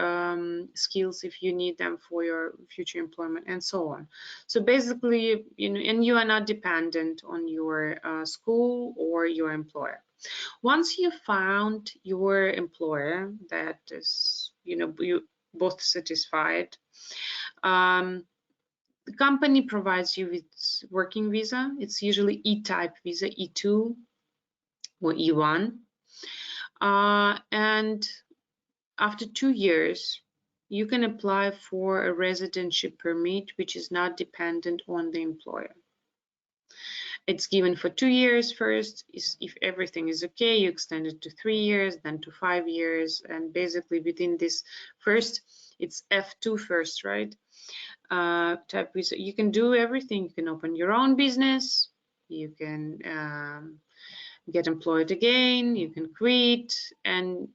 skills if you need them for your future employment, and so on. So basically, you know, and you are not dependent on your school or your employer. Once you found your employer that is, you both satisfied, the company provides you with working visa. It's usually E-type visa, E2 or E1. And after 2 years, you can apply for a residency permit, which is not dependent on the employer. It's given for 2 years first. If everything is okay, you extend it to 3 years, then to 5 years, and basically within this first, it's F2 first, right? Type visa. You can do everything. You can open your own business. You can get employed again. You can quit, and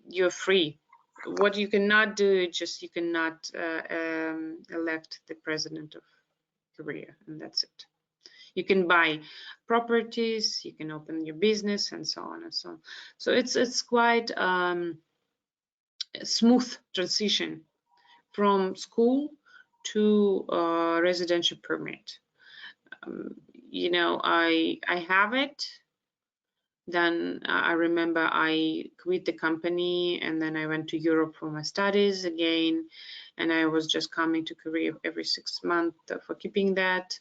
you're free. What you cannot do, just you cannot elect the president of Korea, and that's it. You can buy properties, you can open your business, and so on and so on. So it's quite a smooth transition from school to residential permit. I have it. Then I remember I quit the company, and then I went to Europe for my studies again, and I was just coming to Korea every 6 months for keeping that.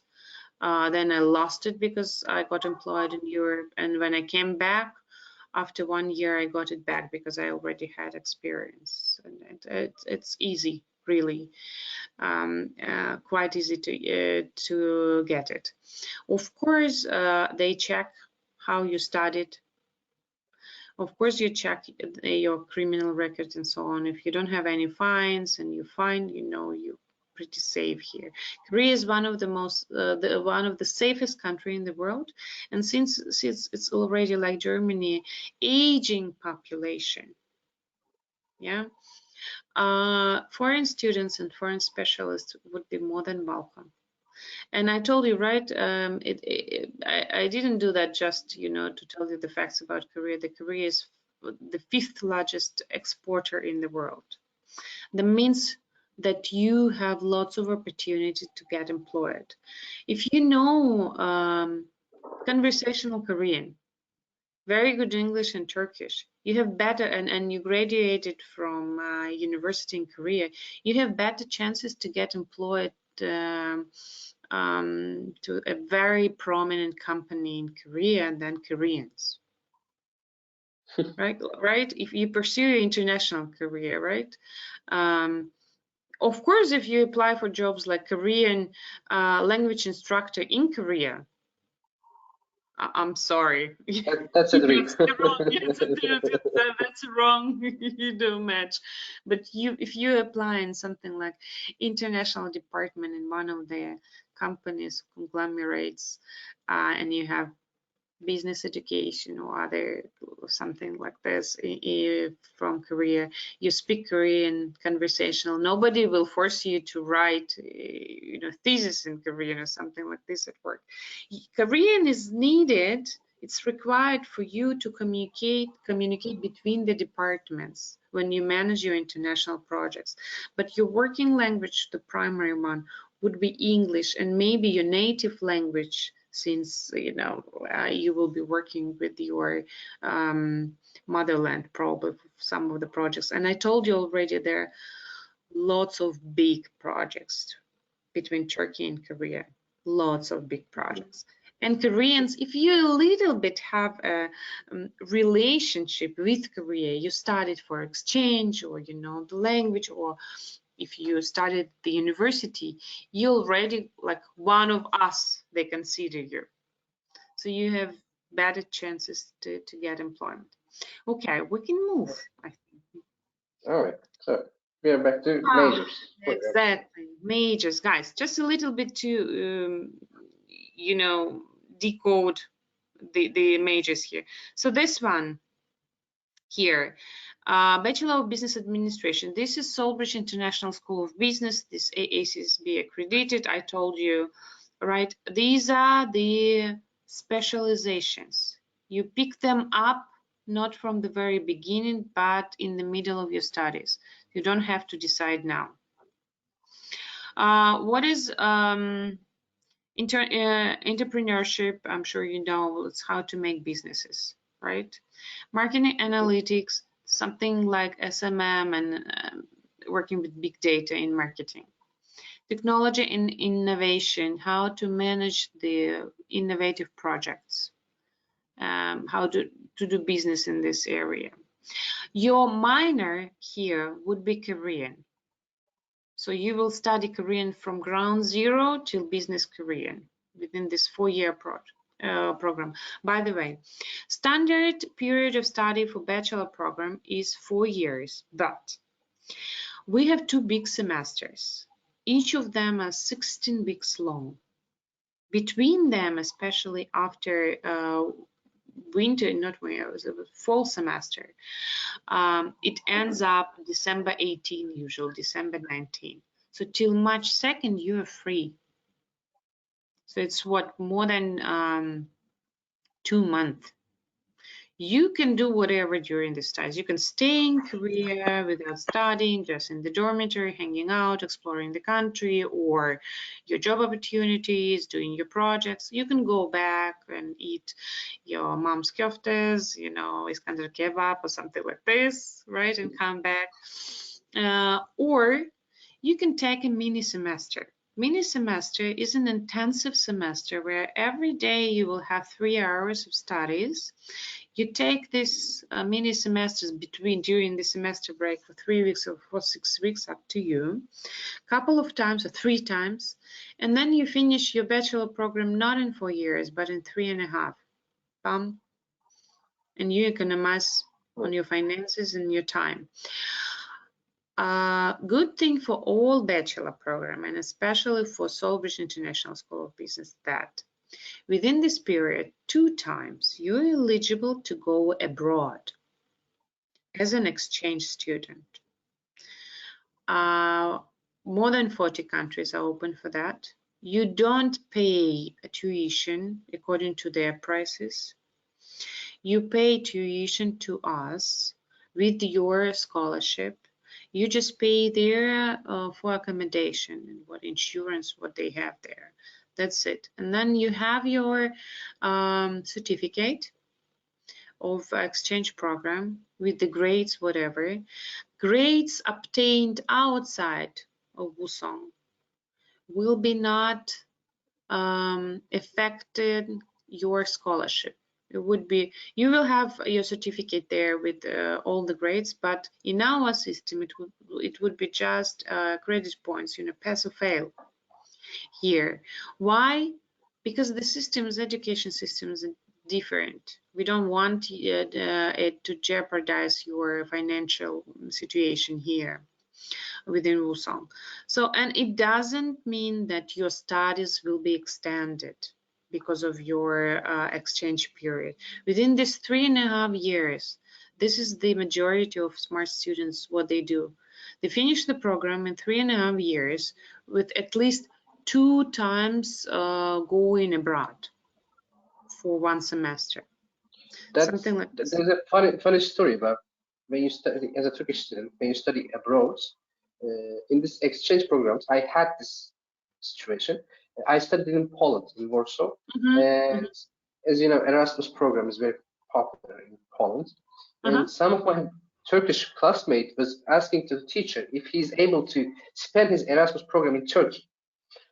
Then I lost it because I got employed in Europe, and when I came back after 1 year, I got it back because I already had experience, and it's easy, really, quite easy to get it. Of course, they check how you studied. Of course, you check your criminal records and so on. If you don't have any fines and you find, you're pretty safe here. Korea is one of the most, one of the safest country in the world, and since it's already like Germany, aging population, yeah, foreign students and foreign specialists would be more than welcome. And I told you, right, I didn't do that just, to tell you the facts about Korea. The Korea is the 5th largest exporter in the world. That means that you have lots of opportunity to get employed. If you know conversational Korean, very good English and Turkish, you have better, and you graduated from university in Korea, you have better chances to get employed to a very prominent company in Korea than Koreans. right? If you pursue your international career, right? Of course, if you apply for jobs like Korean language instructor in Korea, I'm sorry. That's a dream. That's wrong. You don't match. But if you apply in something like international department in one of the companies, conglomerates, and you have business education or something like this from Korea, you speak Korean conversational, nobody will force you to write thesis in Korean or something like this at work. Korean is needed, it's required for you to communicate between the departments when you manage your international projects, but your working language, the primary one, would be English, and maybe your native language, since you will be working with your motherland probably for some of the projects. And I told you already, there are lots of big projects between Turkey and Korea, lots of big projects. And Koreans, if you a little bit have a relationship with Korea, you studied for exchange, or you know the language, or if you studied the university, you already like one of us, they consider you. So you have better chances to get employment. Okay, we can move, I think. All right, so we are back to majors. Exactly, majors, guys. Just a little bit to, decode the majors here. So this one here, Bachelor of Business Administration. This is Salisbury International School of Business. This AACSB accredited. I told you, right? These are the specializations. You pick them up not from the very beginning, but in the middle of your studies. You don't have to decide now. What is entrepreneurship? I'm sure you know it's how to make businesses. right? Marketing analytics, something like SMM and working with big data in marketing. Technology and innovation, how to manage the innovative projects, how to do business in this area. Your minor here would be Korean. So you will study Korean from ground zero till business Korean within this 4-year program. By the way, standard period of study for bachelor program is 4 years, but we have 2 big semesters. Each of them are 16 weeks long. Between them, especially after fall semester, it ends up December 18, usually December 19. So till March 2nd, you are free. So it's what, more than 2 months. You can do whatever during this time. You can stay in Korea without studying, just in the dormitory, hanging out, exploring the country, or your job opportunities, doing your projects. You can go back and eat your mom's köftes, you know, iskandar kebab or something like this, right? And come back. Or you can take a mini semester. Mini semester is an intensive semester where every day you will have 3 hours of studies. You take this mini semesters during the semester break for 3 weeks or for 6 weeks, up to you, couple of times or 3 times, and then you finish your bachelor program not in 4 years but in 3.5. Bam. And you economize on your finances and your time. Good thing for all bachelor program, and especially for Solbridge International School of Business, that within this period, 2 times you're eligible to go abroad as an exchange student. More than 40 countries are open for that. You don't pay a tuition according to their prices. You pay tuition to us with your scholarship. You just pay there for accommodation and what insurance, what they have there. That's it. And then you have your certificate of exchange program with the grades, whatever. Grades obtained outside of Woosong will be not affected your scholarship. It would be, you will have your certificate there with all the grades, but in our system it would be just credit points, you know, pass or fail here. Why? Because the systems, education systems, are different. We don't want it to jeopardize your financial situation here within Woosong. So, and it doesn't mean that your studies will be extended because of your exchange period. Within this 3.5 years, this is the majority of smart students, what they do. They finish the program in 3.5 years with at least 2 times going abroad for 1 semester. Something like this. There's a funny story about when you study as a Turkish student, when you study abroad. In this exchange programs, I had this situation. I studied in Poland, in Warsaw, and as you know, Erasmus program is very popular in Poland. And some of my Turkish classmate was asking to the teacher if he's able to spend his Erasmus program in Turkey.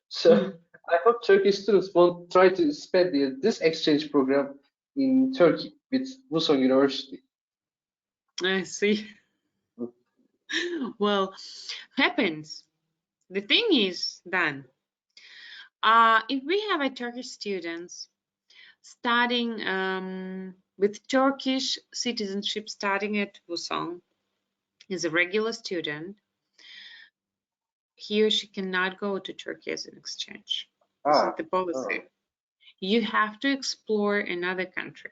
So I hope Turkish students won't try to spend this exchange program in Turkey with Woosong University. I see. Well, happens. The thing is then, if we have a Turkish students studying with Turkish citizenship, starting at Woosong, is a regular student, he or she cannot go to Turkey as an exchange. This is the policy. You have to explore another country.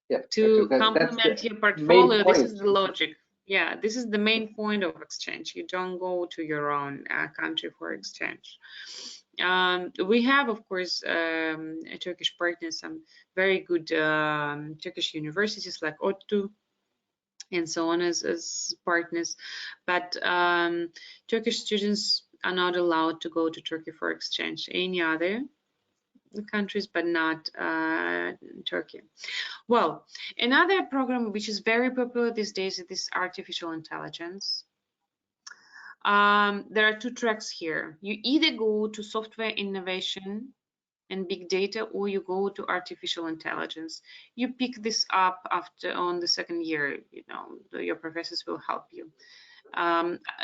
Yeah, to complement your portfolio. This is the logic. Yeah, this is the main point of exchange. You don't go to your own country for exchange. We have, of course, a Turkish partners, some very good Turkish universities like ODTÜ and so on as partners, but Turkish students are not allowed to go to Turkey for exchange. Any other countries, but not Turkey. Well, another program which is very popular these days is this artificial intelligence. There are two tracks here. You either go to software innovation and big data, or you go to artificial intelligence. You pick this up after on the second year. You know, your professors will help you.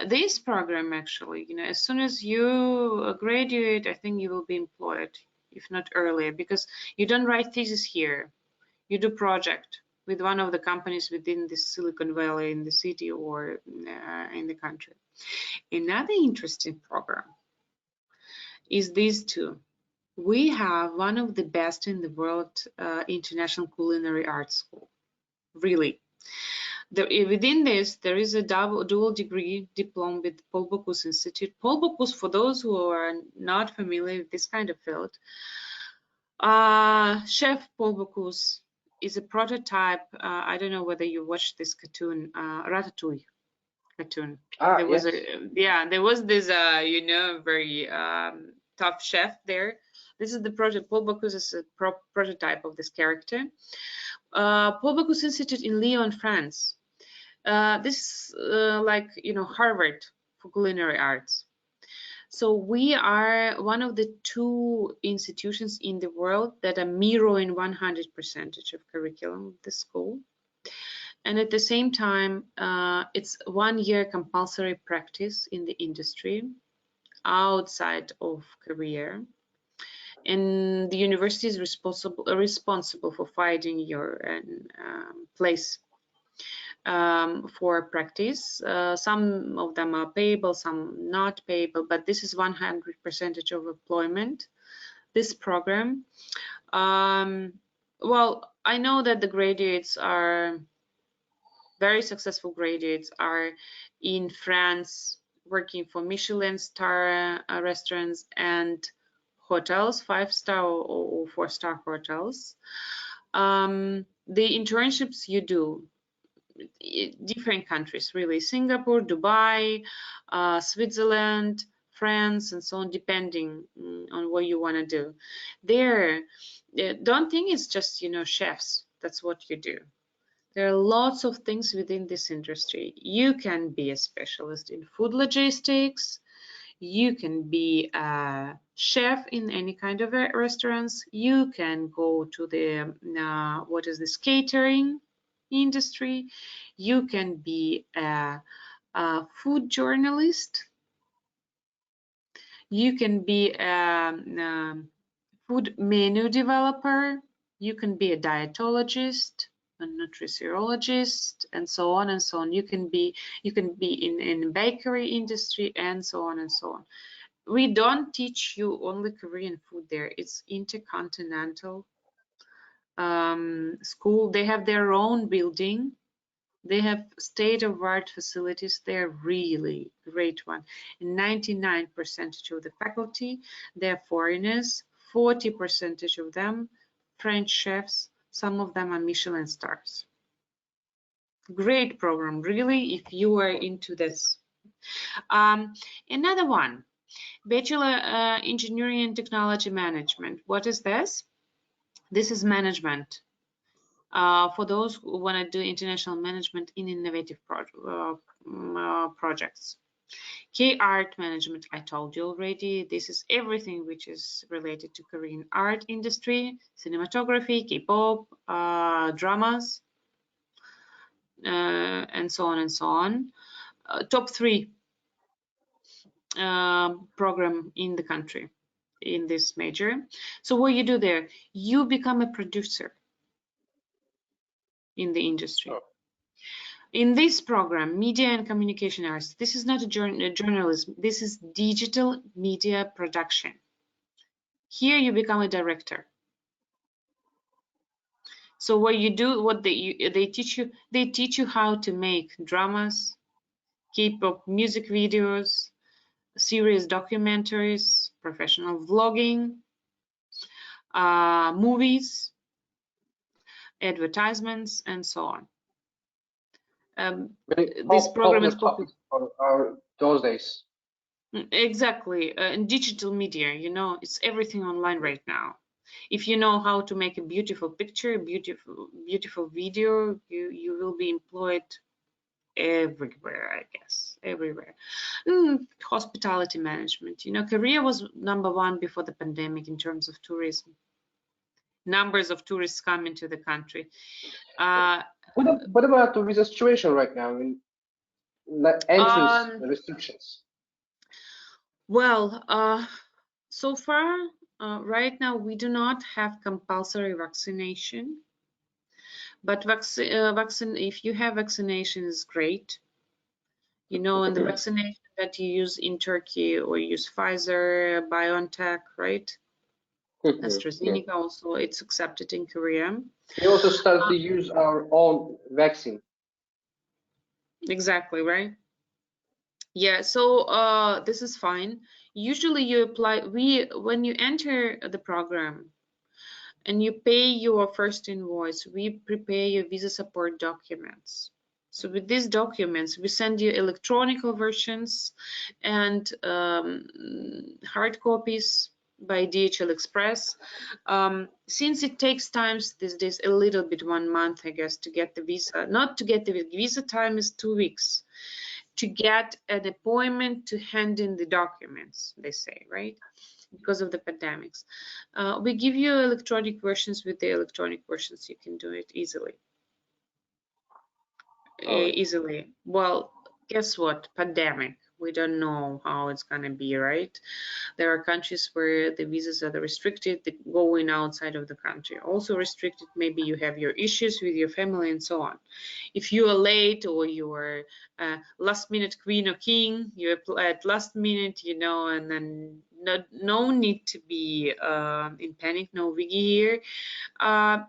This program actually, you know, as soon as you graduate, I think you will be employed, if not earlier, because you don't write thesis here. You do project with one of the companies within the Silicon Valley in the city or in the country. Another interesting program is these two. We have one of the best in the world international culinary arts school, really. Within this, there is a dual degree diploma with Paul Bocuse Institute. Paul Bocuse, for those who are not familiar with this kind of field, Chef Paul Bocuse is a prototype. I don't know whether you watched this cartoon, Ratatouille cartoon. There was there was this, you know, very tough chef there. This is the project. Paul Bocuse is a prototype of this character. Paul Bocuse Institute in Lyon, France. This is like, you know, Harvard for culinary arts. So we are one of the two institutions in the world that are mirroring 100% of curriculum of the school. And at the same time, it's 1 year compulsory practice in the industry outside of career. And the university is responsible for finding your place for practice. Some of them are payable, some not payable, but this is 100% of employment, this program. Well, I know that the graduates are very successful graduates are in France working for Michelin star restaurants and hotels, 5-star or 4-star hotels. The internships you do, different countries really, Singapore, Dubai, Switzerland, France, and so on, depending on what you want to do. There, don't think it's just, you know, chefs, that's what you do. There are lots of things within this industry. You can be a specialist in food logistics. You can be a chef in any kind of restaurants. You can go to the what is this, catering industry. You can be a food journalist. You can be a food menu developer. You can be a dietologist, a nutritionist, and so on and so on. You can be in bakery industry, and so on and so on. We don't teach you only Korean food there. It's intercontinental school. They have their own building. They have state-of-art facilities. They're really great one. And 99% of the faculty, they're foreigners. 40% of them French chefs. Some of them are Michelin stars. Great program, really, if you are into this. Another one, Bachelor Engineering and Technology Management. What is this? This is management. For those who want to do international management in innovative projects. K-art management, I told you already. This is everything which is related to Korean art industry, cinematography, K-pop, dramas, and so on and so on. Top 3 program in the country in this major. So what you do there, you become a producer in the industry. Oh. In this program, media and communication arts, this is not a journalism, this is digital media production. Here you become a director. So what you do, what they teach you how to make dramas, K-pop music videos, series documentaries, professional vlogging, movies, advertisements, and so on. This program is popular those days. Exactly, in digital media, you know, it's everything online right now. If you know how to make a beautiful picture, a beautiful video, you will be employed everywhere, I guess, everywhere. Hospitality management, you know, Korea was #1 before the pandemic in terms of tourism. Numbers of tourists coming to the country. What about the visa situation right now? I mean, entrance restrictions. Well, so far, right now, we do not have compulsory vaccination. But if you have vaccination, is great. You know, and the vaccination that you use in Turkey, or you use Pfizer, BioNTech, right? AstraZeneca also, it's accepted in Korea. We also started to use our own vaccine. Exactly, right? Yeah, so this is fine. Usually you apply, when you enter the program and you pay your first invoice, we prepare your visa support documents. So with these documents, we send you electronic versions and hard copies by DHL Express. Since it takes time these days, a little bit, 1 month, I guess, to get the visa. Not to get the visa, time is 2 weeks. To get an appointment to hand in the documents, they say, right? Because of the pandemics. We give you electronic versions. With the electronic versions, you can do it easily. Easily. Well, guess what? Pandemic. We don't know how it's gonna be, right? There are countries where the visas are restricted, the going outside of the country also restricted. Maybe you have your issues with your family and so on. If you are late, or you are last minute queen or king, you apply at last minute, you know, and then no need to be in panic, no wiggy here.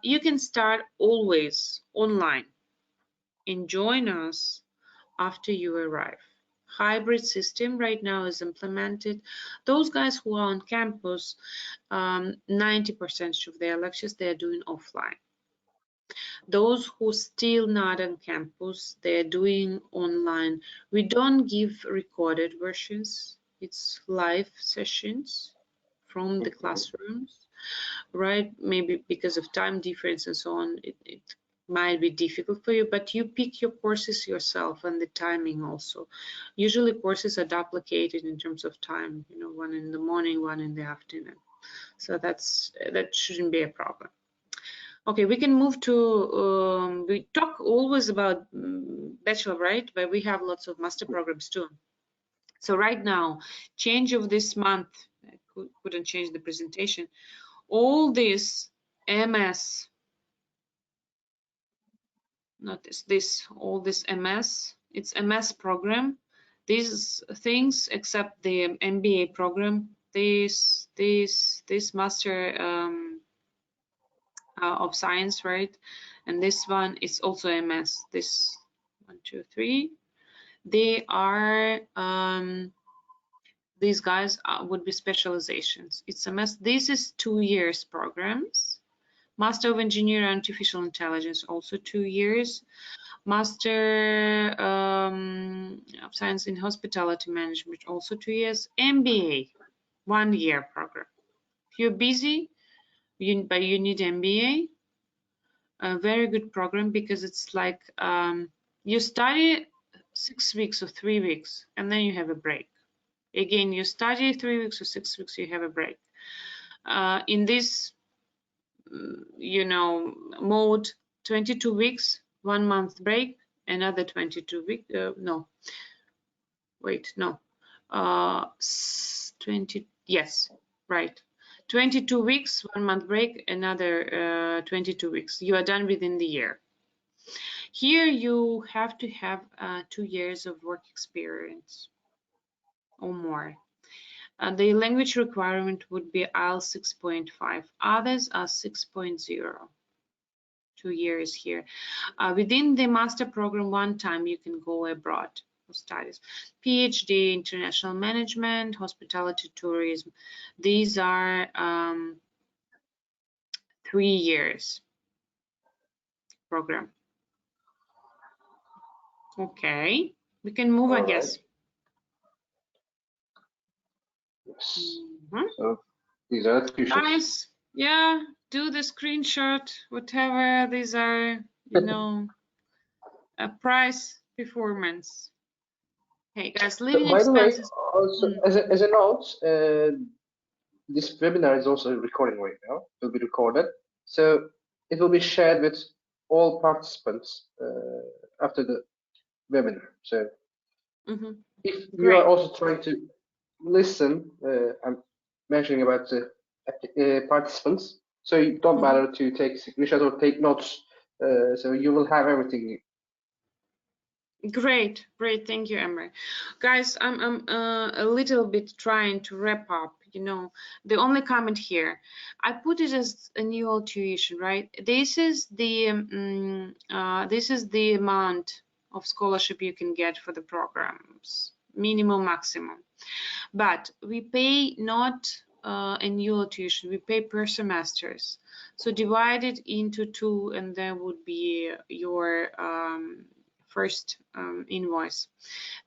You can start always online and join us after you arrive. Hybrid system right now is implemented. Those guys who are on campus, 90% of their lectures they are doing offline. Those who still not on campus, they're doing online. We don't give recorded versions. It's live sessions from the classrooms, right? Maybe because of time difference and so on, it might be difficult for you, but you pick your courses yourself and the timing also. Usually courses are duplicated in terms of time, you know, 1 in the morning, 1 in the afternoon. So that shouldn't be a problem. Okay, we can move to, we talk always about bachelor, right? But we have lots of master programs too. So right now, change of this month, I couldn't change the presentation. All this MS, not this, all this MS, it's MS program. These things, except the MBA program, this master of science, right? And this one is also MS. This 1, 2, 3. They are these guys would be specializations. It's MS. This is 2 years programs. Master of Engineering Artificial Intelligence, also 2 years. Master of Science in Hospitality Management, also 2 years. MBA, 1 year program. If you're busy, but you need MBA, a very good program, because it's like you study 6 weeks or 3 weeks, and then you have a break. Again, you study 3 weeks or 6 weeks, you have a break. In this, you know, mode, 22 weeks, 1 month break, another 22 weeks. No, wait, no, 20. Yes, right. 22 weeks, 1 month break, another 22 weeks. You are done within the year. Here you have to have 2 years of work experience or more. The language requirement would be IELTS 6.5. Others are 6.0. 2 years here. Within the master program, 1 time you can go abroad for studies. PhD, international management, hospitality, tourism. These are 3 years program. Okay, we can move, I guess. Yes. So these are the questions. Guys, Yeah, do the screenshot, whatever these are, you know, a price performance. Hey guys, living By the way, expenses. also as a note, this webinar is also recording right now. It will be recorded, so it will be shared with all participants after the webinar. So if you are also trying to listen, I'm mentioning about the participants, so you don't matter to take screenshots or take notes. So you will have everything. Great, thank you, Emre. Guys, I'm a little bit trying to wrap up. You know, the only comment here, I put it as annual tuition, right? This is the amount of scholarship you can get for the programs, minimum, maximum. But we pay not annual tuition, we pay per semesters. So divide it into 2, and there would be your first invoice.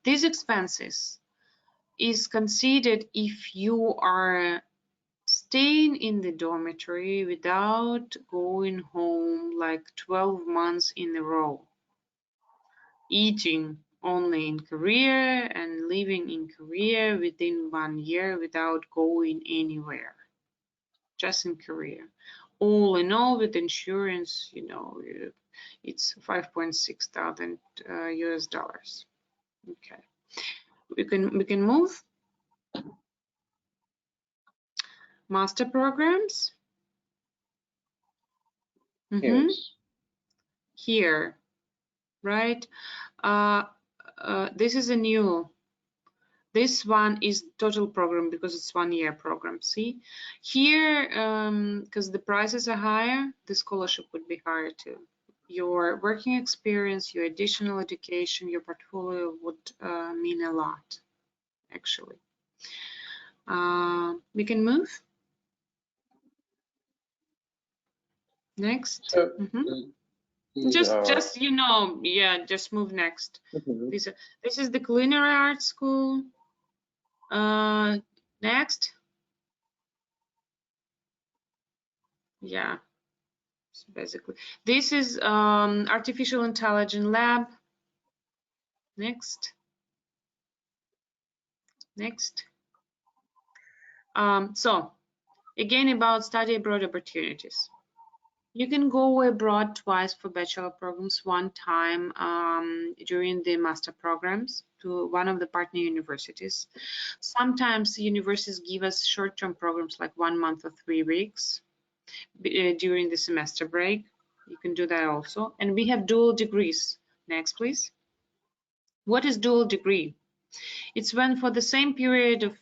These expenses is considered if you are staying in the dormitory without going home like 12 months in a row, eating only in Korea and living in Korea within 1 year without going anywhere, just in Korea. All in all, with insurance, you know, it's 5.6 thousand US dollars. Okay, we can move. Master programs. Yes. Here, right? This is a new. This one is total program because it's 1 year program. See here, because the prices are higher, the scholarship would be higher too. Your working experience, your additional education, your portfolio would mean a lot, actually. We can move. Next. So, Just you know, yeah, just move next. This is the Culinary Arts School. Next. Yeah, so basically this is artificial intelligence lab. Next. So again, about study abroad opportunities. You can go abroad twice for bachelor programs, one time during the master programs to one of the partner universities. Sometimes universities give us short-term programs like 1 month or 3 weeks during the semester break. You can do that also. And we have dual degrees. Next, please. What is dual degree? It's when for the same period of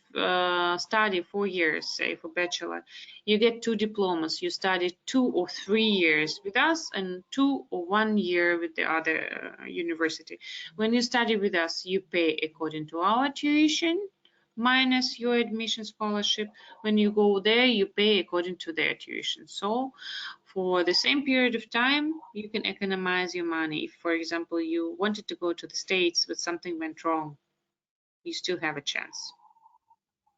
study, 4 years, say for bachelor, you get 2 diplomas. You study 2 or 3 years with us and 2 or 1 year with the other university. When you study with us, you pay according to our tuition minus your admission scholarship. When you go there, you pay according to their tuition. So for the same period of time, you can economize your money. If, for example, you wanted to go to the States but something went wrong, you still have a chance.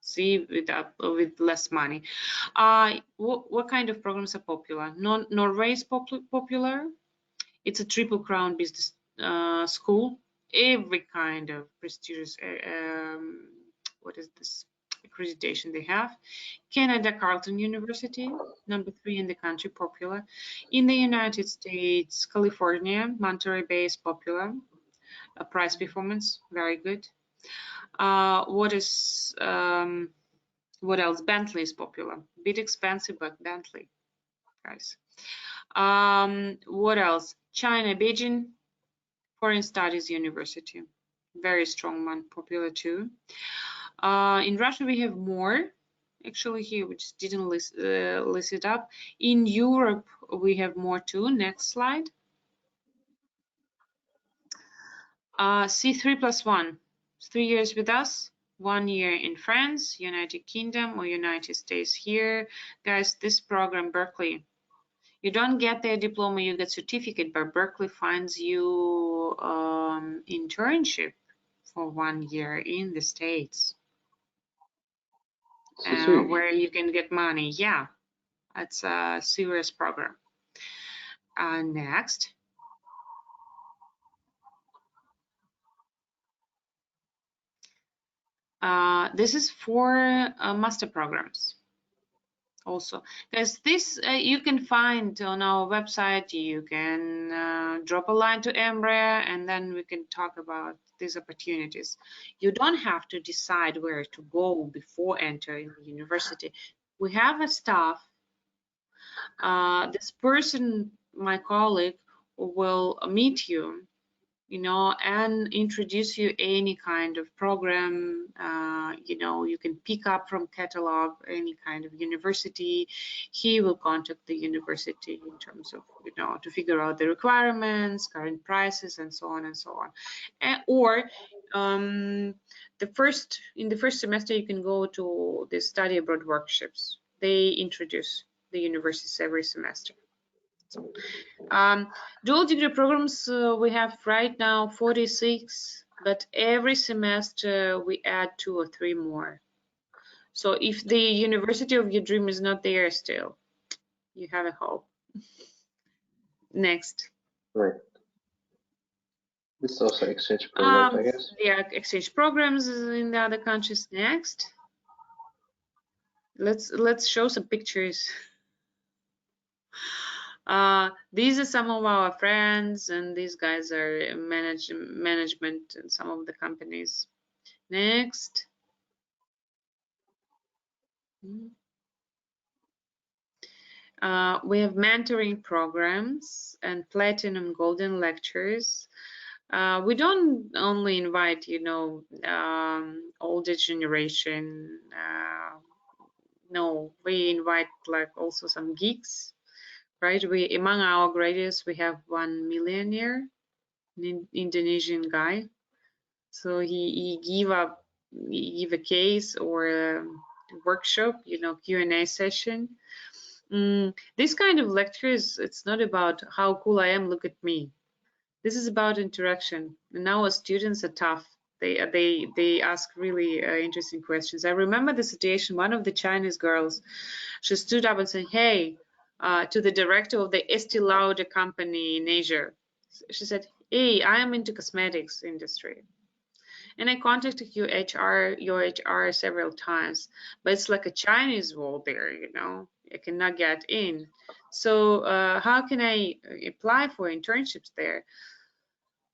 See, with less money. What kind of programs are popular? Norway is popular. It's a triple crown business school. Every kind of prestigious what is this accreditation they have. Canada, Carleton University, number 3 in the country, popular. In the United States, California, Monterey Bay is popular. Price performance, very good. What else? Bentley is popular. Bit expensive, but Bentley, guys. What else? China, Beijing, Foreign Studies University, very strong one, popular too. In Russia, we have more. Actually, here we just didn't list it up. In Europe, we have more too. Next slide. C3+1, 3 years with us, 1 year in France, United Kingdom, or United States. Here, guys, this program, Berkeley, you don't get their diploma, you get certificate, but Berkeley finds you internship for 1 year in the States, where you can get money. Yeah, It's a serious program. Next. This is for master programs. Also, because this you can find on our website. You can drop a line to Embraer, and then we can talk about these opportunities. You don't have to decide where to go before entering the university. We have a staff. This person, my colleague, will meet you, you know, and introduce you any kind of program. You know, you can pick up from catalog any kind of university. He will contact the university in terms of, you know, to figure out the requirements, current prices, and so on and so on. Or in the first semester, you can go to the study abroad workshops. They introduce the universities every semester. Dual degree programs, we have right now 46, but every semester we add 2 or 3 more. So if the university of your dream is not there still, you have a hope. Next. Right. This is also exchange programs, I guess. Yeah, exchange programs in the other countries. Next. Let's show some pictures. These are some of our friends, and these guys are management in some of the companies. Next. We have mentoring programs and platinum golden lectures. We don't only invite, you know, older generation. No, we invite like also some geeks, right? We, among our graduates, we have one millionaire, an Indonesian guy. So he give a case or a workshop, you know, Q&A session. This kind of lectures, it's not about how cool I am, look at me. This is about interaction. And our students are tough. They ask really interesting questions. I remember the situation, one of the Chinese girls, she stood up and said, hey, to the director of the Estee Lauder company in Asia. She said, hey, I am into cosmetics industry. And I contacted your HR several times, but it's like a Chinese wall there, you know, I cannot get in. So how can I apply for internships there?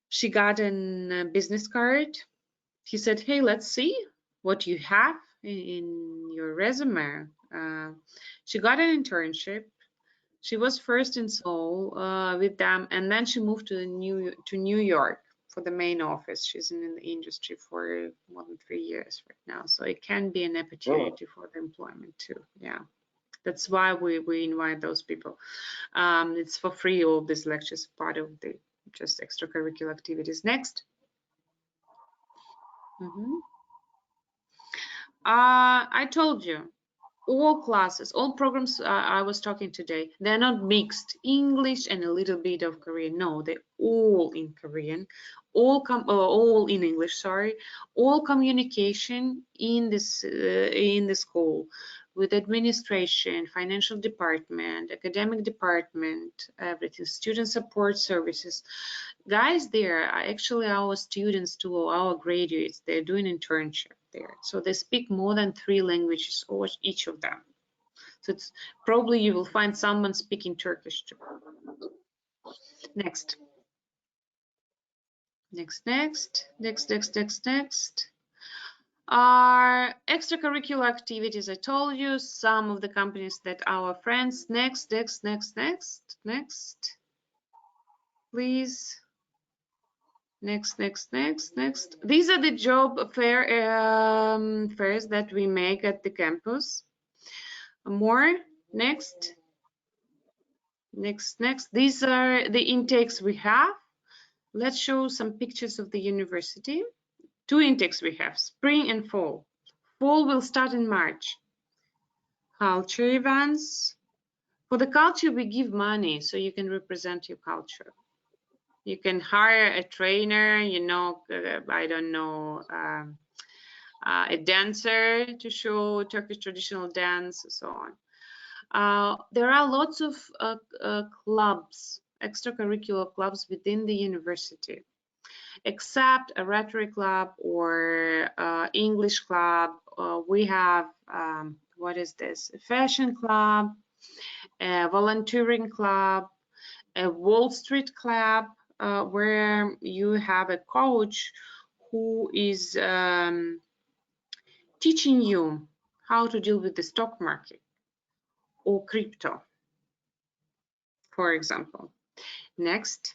She got a business card. He said, hey, let's see what you have in your resume. She got an internship. She was first in Seoul with them, and then she moved to New York for the main office. She's in the industry for more than 3 years right now, so it can be an opportunity for the employment too. Yeah, that's why we invite those people. It's for free, all these lectures, part of the just extracurricular activities. Next. I told you, all classes, all programs I was talking today, they're not mixed English and a little bit of Korean. No, they're all in Korean, all in English. Sorry, all communication in the school with administration, financial department, academic department, everything, student support services. Guys, there are actually our students too, our graduates. They're doing internship there, so they speak more than 3 languages, or each of them. So it's probably you will find someone speaking Turkish too. Next. Our extracurricular activities. I told you some of the companies that our friends. Next, please. Next. These are the job fairs that we make at the campus. More. Next. These are the intakes we have. Let's show some pictures of the university. 2 intakes we have, spring and fall. Fall will start in March. Culture events. For the culture, we give money so you can represent your culture. You can hire a trainer, you know, I don't know, a dancer to show Turkish traditional dance and so on. There are lots of clubs, extracurricular clubs within the university, except a rhetoric club or English club. We have, what is this? A fashion club, a volunteering club, a Wall Street club, where you have a coach who is teaching you how to deal with the stock market or crypto, for example. Next.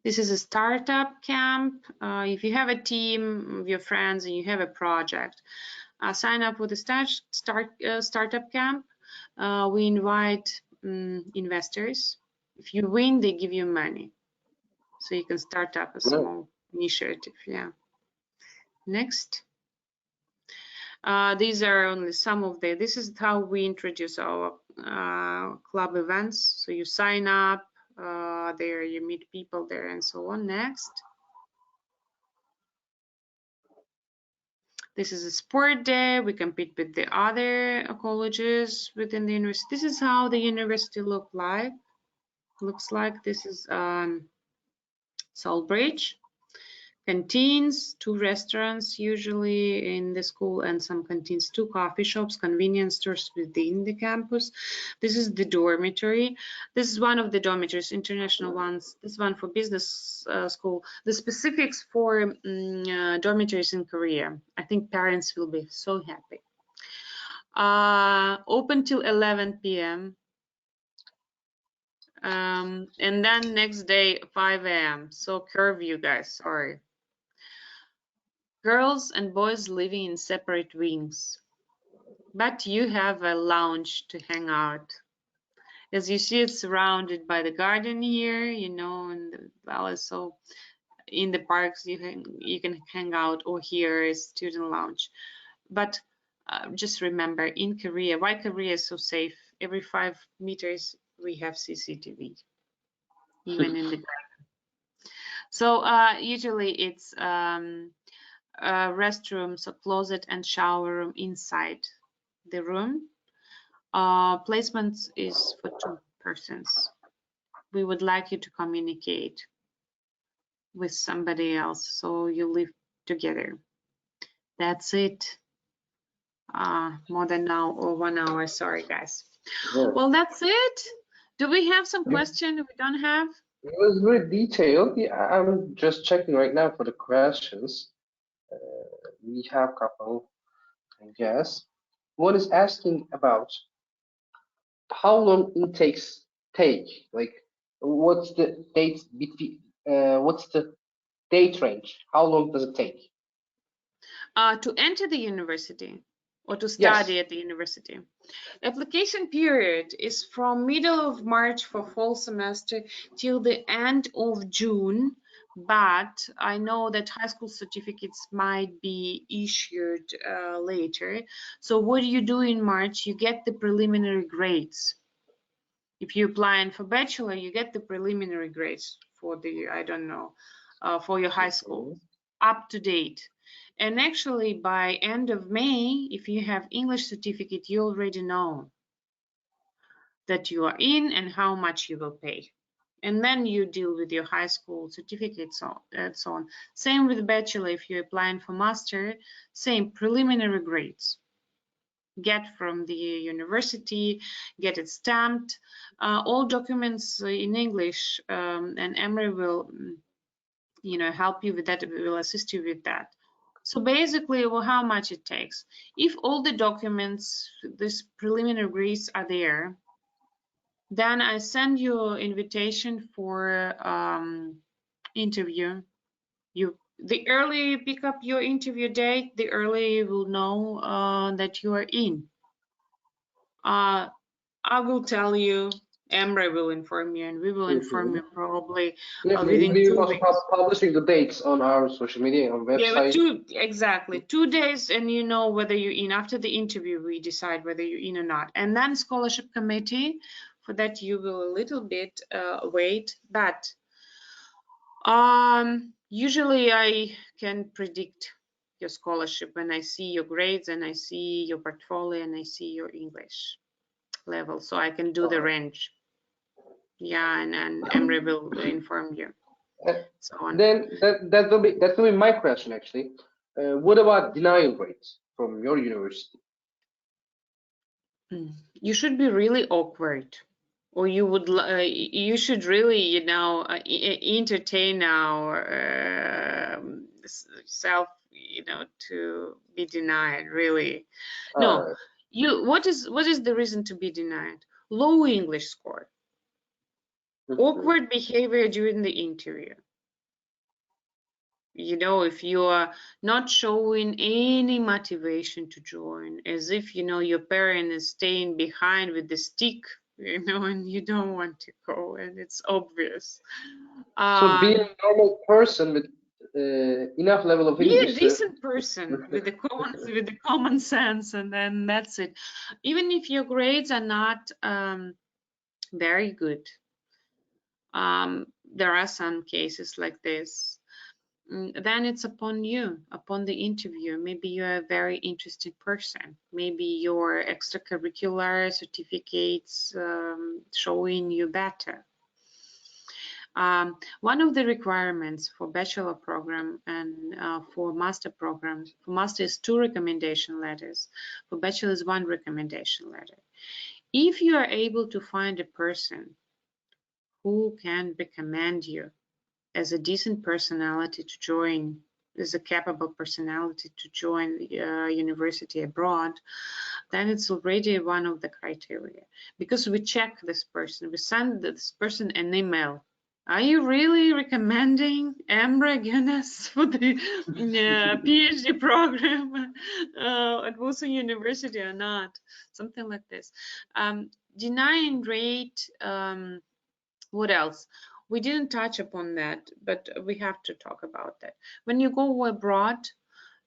This is a startup camp. If you have a team of your friends and you have a project, sign up with a startup camp. We invite investors. If you win, they give you money, so you can start up a small initiative. Yeah. Next. These are only some of the. This is how we introduce our club events. So you sign up there, you meet people there, and so on. Next. This is a sport day. We compete with the other colleges within the university. This is how the university looks like. This is Salisbury. Canteens, 2 restaurants usually in the school, and some canteens, 2 coffee shops, convenience stores within the campus. This is the dormitory. This is one of the dormitories, international ones. This one for business school. The specifics for dormitories in Korea. I think parents will be so happy. Open till 11 p.m. And then next day 5 a.m. So curfew, guys, sorry. Girls and boys living in separate wings, but you have a lounge to hang out. As you see, it's surrounded by the garden here, you know, and the valley. So in the parks you can hang out, or here is student lounge. But just remember, in Korea, why Korea is so safe? Every 5 meters we have CCTV, even in the garden. So usually it's restroom, so closet and shower room inside the room. Placement is for 2 persons. We would like you to communicate with somebody else, so you live together. That's it. More than now or 1 hour, sorry guys. Well, that's it. Do we have some question we don't have? It was very detailed. Yeah, I'm just checking right now for the questions. We have a couple, I guess. One is asking about how long intakes take. Like, what's the date between? What's the date range? How long does it take? To enter the university or to study at the university. Application period is from middle of March for fall semester till the end of June, but I know that high school certificates might be issued later. So what do you do in March? You get the preliminary grades. If you apply for bachelor, you get the preliminary grades for the, I don't know, for your high school, up to date. And actually by end of May, if you have English certificate, you already know that you are in and how much you will pay. And then you deal with your high school certificate and so on. Same with bachelor. If you're applying for master, same preliminary grades. Get from the university, get it stamped. All documents in English, and Emre will, you know, help you with that, will assist you with that. So basically, well, how much it takes. If all the documents, this preliminary grades are there, then I send you an invitation for interview. The earlier you pick up your interview date, the earlier you will know that you are in. I will tell you, Emre will inform you, and we will inform you probably within 2 weeks. Publishing the dates on our social media, on website. Yeah, exactly 2 days, and you know whether you're in. After the interview, we decide whether you're in or not. And then scholarship committee, for that you will a little bit wait, but usually I can predict your scholarship when I see your grades and I see your portfolio and I see your English level, so I can do the range. Yeah, and Emre will inform you. So on. Then that will be my question actually. What about denial rates from your university? You should be really awkward, or you should really, you know, entertain our self, you know, to be denied. Really, no. What is the reason to be denied? Low English score, awkward behavior during the interview. You know, if you are not showing any motivation to join, as if, you know, your parent is staying behind with the stick, you know, and you don't want to go, and it's obvious. So being a normal person with enough level of English. Be a decent person with the common sense, and then that's it. Even if your grades are not very good, there are some cases like this. Then it's upon you, upon the interview. Maybe you're a very interesting person. Maybe your extracurricular certificates showing you better. One of the requirements for bachelor program and for master program, for master is 2 recommendation letters. For bachelor is 1 recommendation letter. If you are able to find a person who can recommend you as a decent personality to join, as a capable personality to join the university abroad, then it's already one of the criteria. Because we check this person, we send this person an email. Are you really recommending Emre Guinness for the PhD program at Woosong University or not? Something like this. Denying rate, what else? We didn't touch upon that, but we have to talk about that. When you go abroad,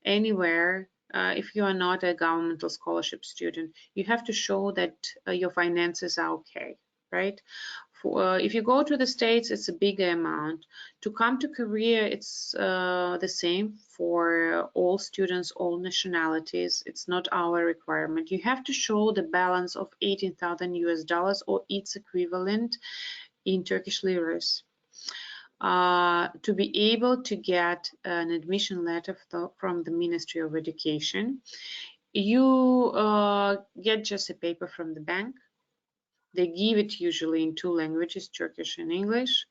anywhere, if you are not a governmental scholarship student, you have to show that your finances are okay, right? If you go to the States, it's a bigger amount. To come to Korea, it's the same for all students, all nationalities. It's not our requirement. You have to show the balance of 18,000 US dollars or its equivalent in Turkish liras to be able to get an admission letter from the Ministry of Education. You get just a paper from the bank. They give it usually in 2 languages, Turkish and English.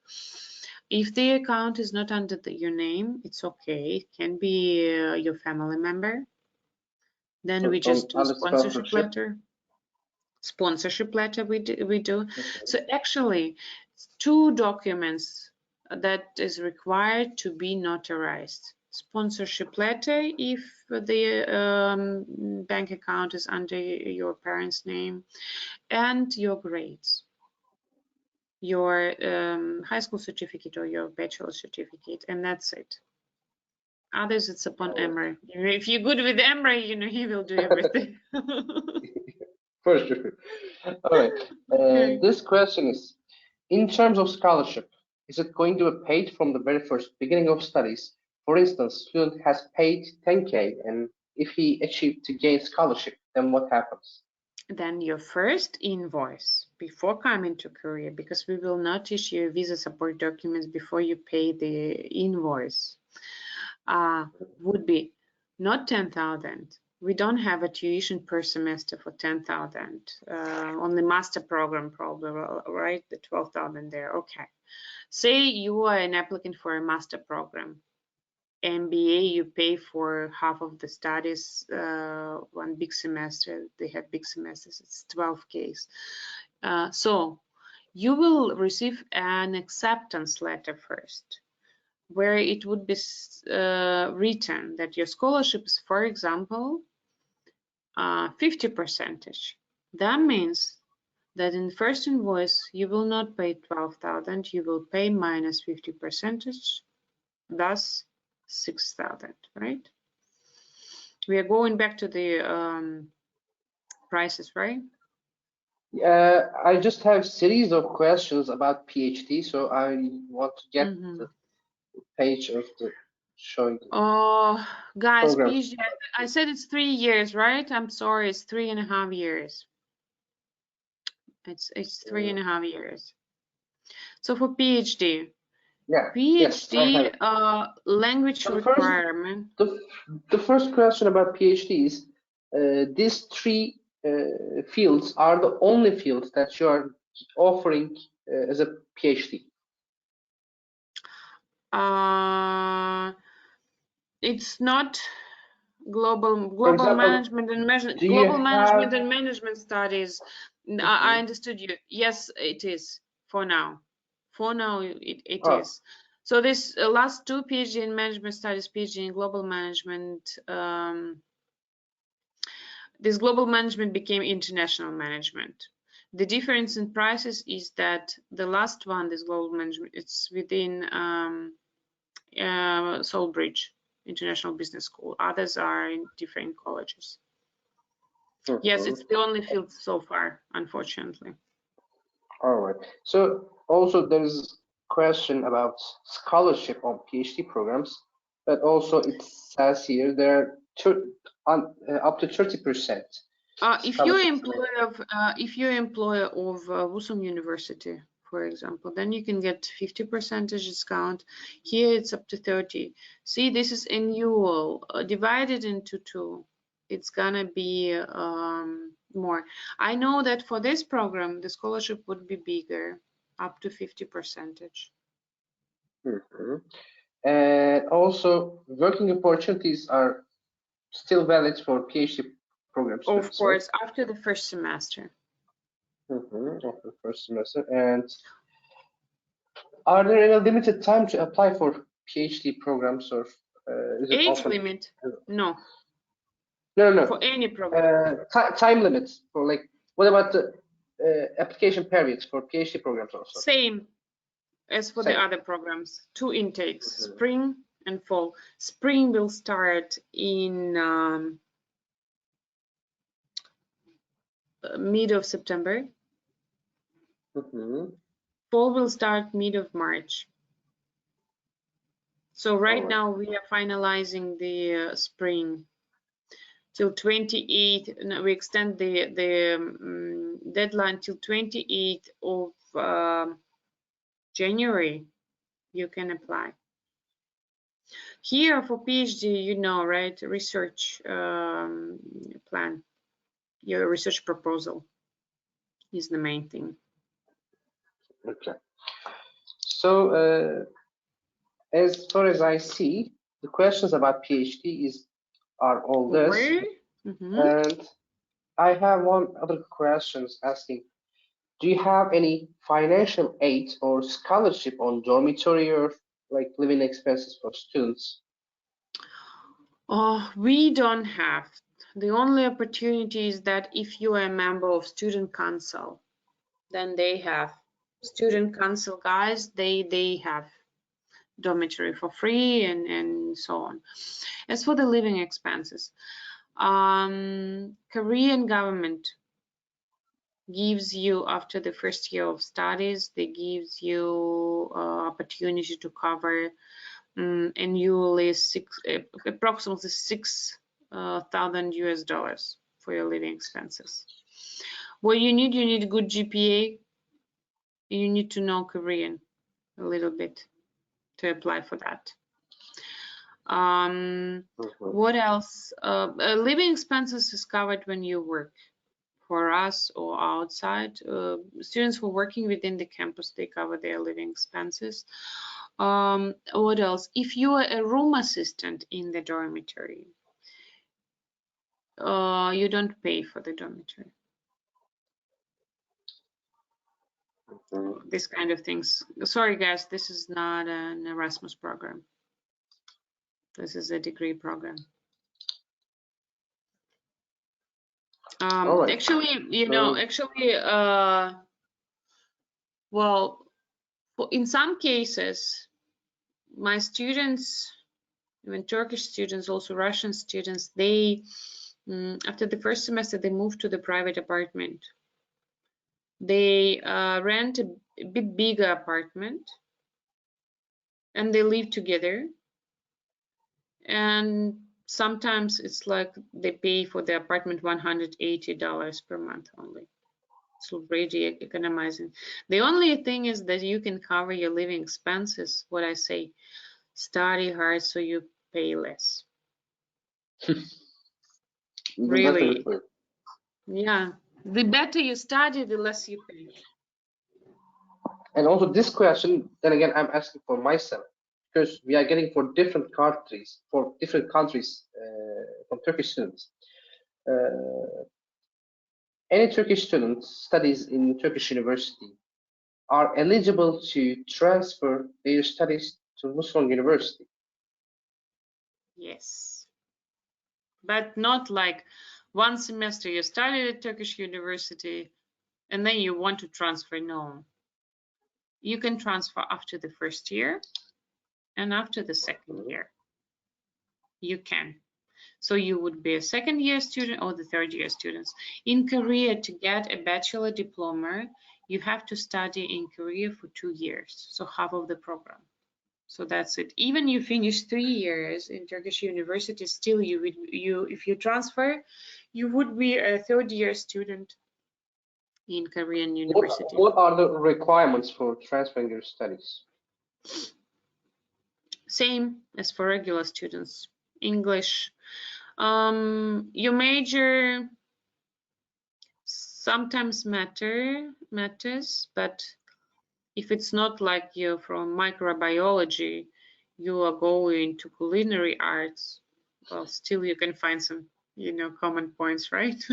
If the account is not under your name, it's okay. It can be your family member. Then we just do sponsorship letter. Sponsorship letter we do. Okay. So actually, 2 documents that is required to be notarized. Sponsorship letter if the bank account is under your parents' name, and your grades, your high school certificate or your bachelor certificate, and that's it. Others, it's upon Emre. If you're good with Emre, you know, he will do everything. For sure. All right. Okay. This question is, in terms of scholarship, is it going to be paid from the very first beginning of studies? For instance, student has paid 10K, and if he achieved to gain scholarship, then what happens? Then your first invoice before coming to Korea, because we will not issue visa support documents before you pay the invoice, would be not 10,000. We don't have a tuition per semester for 10,000. Only master program probably, right? The 12,000 there. Okay. Say you are an applicant for a master program. MBA, you pay for half of the studies, 1 big semester. They have big semesters. It's 12K. So you will receive an acceptance letter first, where it would be written that your scholarship is, for example, 50%. That means that in the first invoice, you will not pay 12,000, you will pay minus 50%, thus 6,000, right? We are going back to the prices, right? I just have a series of questions about PhD, so I want to get the page of the showing. Oh, guys, Program. PhD, I said it's 3 years, right? I'm sorry, it's 3.5 years. It's 3.5 years. So for PhD, Yeah. PhD Yes, language requirement. The first question about PhD is these three fields are the only fields that you are offering as a PhD. It's not global example, management and management studies. I understood you. Yes, it is for now. For now, it is. So this last two PhD in management studies, PhD in global management. This global management became international management. The difference in prices is that the last one, this global management, it's within Solbridge International Business School. Others are in different colleges. Yes, it's the only field so far, unfortunately. All right. So also there is a question about scholarship on PhD programs, but also it says here there are up to 30%. If you're employer of Woosong University, for example, then you can get 50% discount. Here it's up to 30. See, this is annual, divided into 2. It's gonna be more. I know that for this program, the scholarship would be bigger, up to 50%. And also, working opportunities are still valid for PhD programs. Of course, right? After the first semester. After the first semester. And are there any limited time to apply for PhD programs, or is it age open? Limit? No. No. For any program. Time limits for, like, what about the application periods for PhD programs also? Same as for the other programs. 2 intakes, spring and fall. Spring will start in mid of September. Fall will start mid of March. So right now we are finalizing the spring till 28th. No, we extend the deadline till 28th of January. You can apply. Here for PhD, you know, right? Research plan, your research proposal is the main thing. Okay. So as far as I see, the questions about PhD are all this. And I have one other questions asking, do you have any financial aid or scholarship on dormitory or like living expenses for students? We don't have. The only opportunity is that if you are a member of student council, then they have. Student council guys, they have dormitory for free and so on. As for the living expenses, Korean government gives you, after the first year of studies, they gives you opportunity to cover annually approximately $6,000 for your living expenses. What you need a good GPA, and you need to know Korean a little bit to apply for that. What else? Living expenses is covered when you work for us or outside. Students who are working within the campus, they cover their living expenses. What else? If you are a room assistant in the dormitory, you don't pay for the dormitory. This kind of things. Sorry guys, this is not an Erasmus program. This is a degree program. Right. Actually, you know, well, in some cases, my students, even Turkish students, also Russian students, they, after the first semester, they move to the private apartment. They rent a bit bigger apartment and they live together. and sometimes it's like they pay for the apartment $180 per month only. It's already economizing. The only thing is that you can cover your living expenses. What I say, study hard so you pay less. Really, yeah. The better you study, the less you pay. And also this question, then again, I'm asking for myself, because we are getting for different countries, from Turkish students. Any Turkish student studies in Turkish university are eligible to transfer their studies to Woosong University. Yes, but not like one semester you studied at Turkish university and then you want to transfer. No, you can transfer after the first year and after the second year. You can. So you would be a second year student or the third year students. In Korea, to get a bachelor diploma, you have to study in Korea for 2 years, so half of the program. So that's it. Even you finish 3 years in Turkish university, still if you transfer, you would be a third year student in Korean university. What are the requirements for transferring your studies? Same as for regular students. English. Your major sometimes matters, but if it's not like you're from microbiology, you are going to culinary arts, well, still you can find some, common points, right?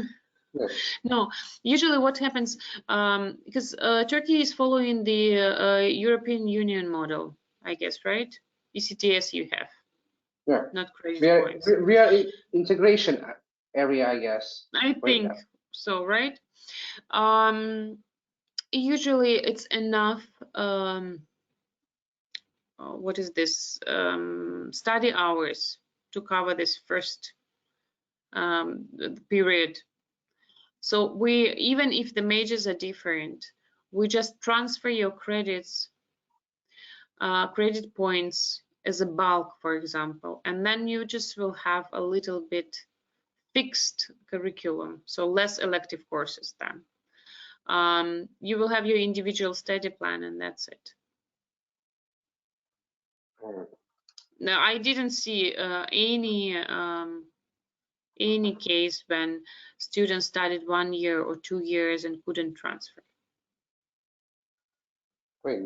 Yes. No, usually what happens, because Turkey is following the European Union model, I guess, right? ECTS you have. Yeah. Not credit points. We are in integration area, I guess. I think so, right? Usually it's enough. What is this? Study hours to cover this first period. So even if the majors are different, we just transfer your credits, credit points as a bulk, for example, and then you just will have a little bit fixed curriculum, so less elective courses then. You will have your individual study plan and that's it. Now, I didn't see any case when students studied 1 year or 2 years and couldn't transfer. Great,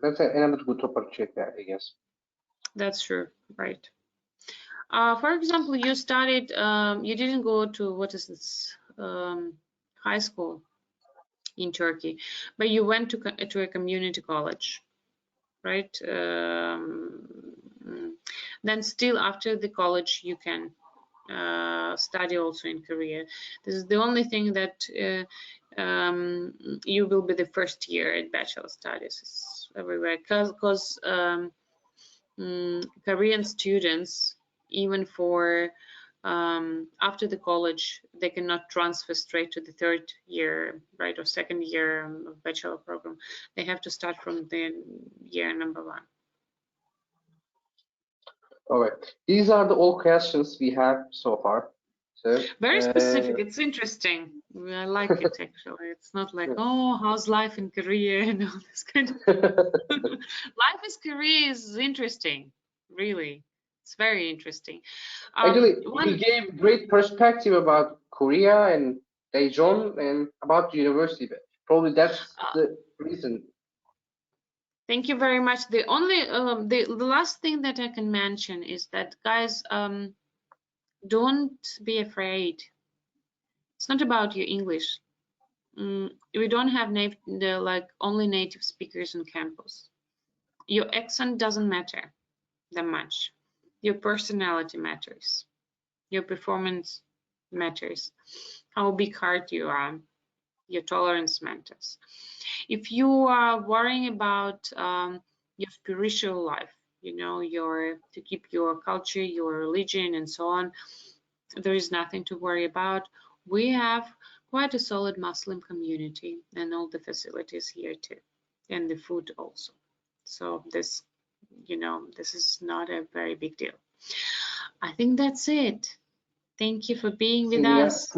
that's another good opportunity, I guess. That's true, right? For example, you studied, you didn't go to, what is this, high school in Turkey, but you went to a community college, right? Then still after the college, you can study also in Korea. This is the only thing that you will be the first year at bachelor studies. It's everywhere, because Korean students, even for after the college, they cannot transfer straight to the third year, right, or second year of bachelor program. They have to start from the year number 1. All right, these are the all questions we have so far. So very specific. It's interesting. I like it actually. It's not like, oh, how's life in Korea and all this kind of life in Korea is interesting, really. It's very interesting. Actually, we gave great perspective about Korea and Daejeon and about the university. But probably that's the reason. Thank you very much. The only the last thing that I can mention is that, guys, don't be afraid. It's not about your English. We don't have only native speakers on campus. Your accent doesn't matter that much. Your personality matters. Your performance matters. How big heart you are. Your tolerance matters. If you are worrying about your spiritual life, to keep your culture, your religion, and so on, there is nothing to worry about. We have quite a solid Muslim community and all the facilities here too, and the food also. So this, this is not a very big deal. I think that's it. Thank you for being with Ksenia, us.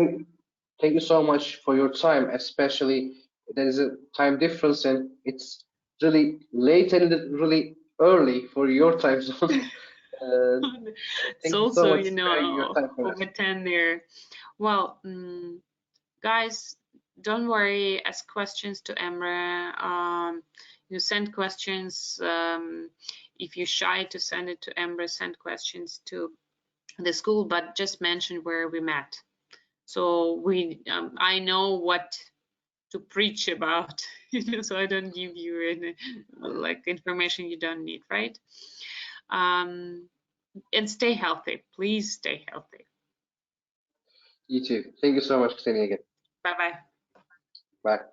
thank you so much for your time, especially there is a time difference and it's really late and really early for your time zone. It's Thank you so also, much for sparing your time for us. over 10 there. Well, guys, don't worry, ask questions to Emre. You send questions. If you're shy to send it to Emre, send questions to the school, but just mention where we met. So I know what to preach about, so I don't give you any information you don't need, right? And stay healthy. Please stay healthy. You too. Thank you so much, Ksenia, again. Bye-bye. Bye.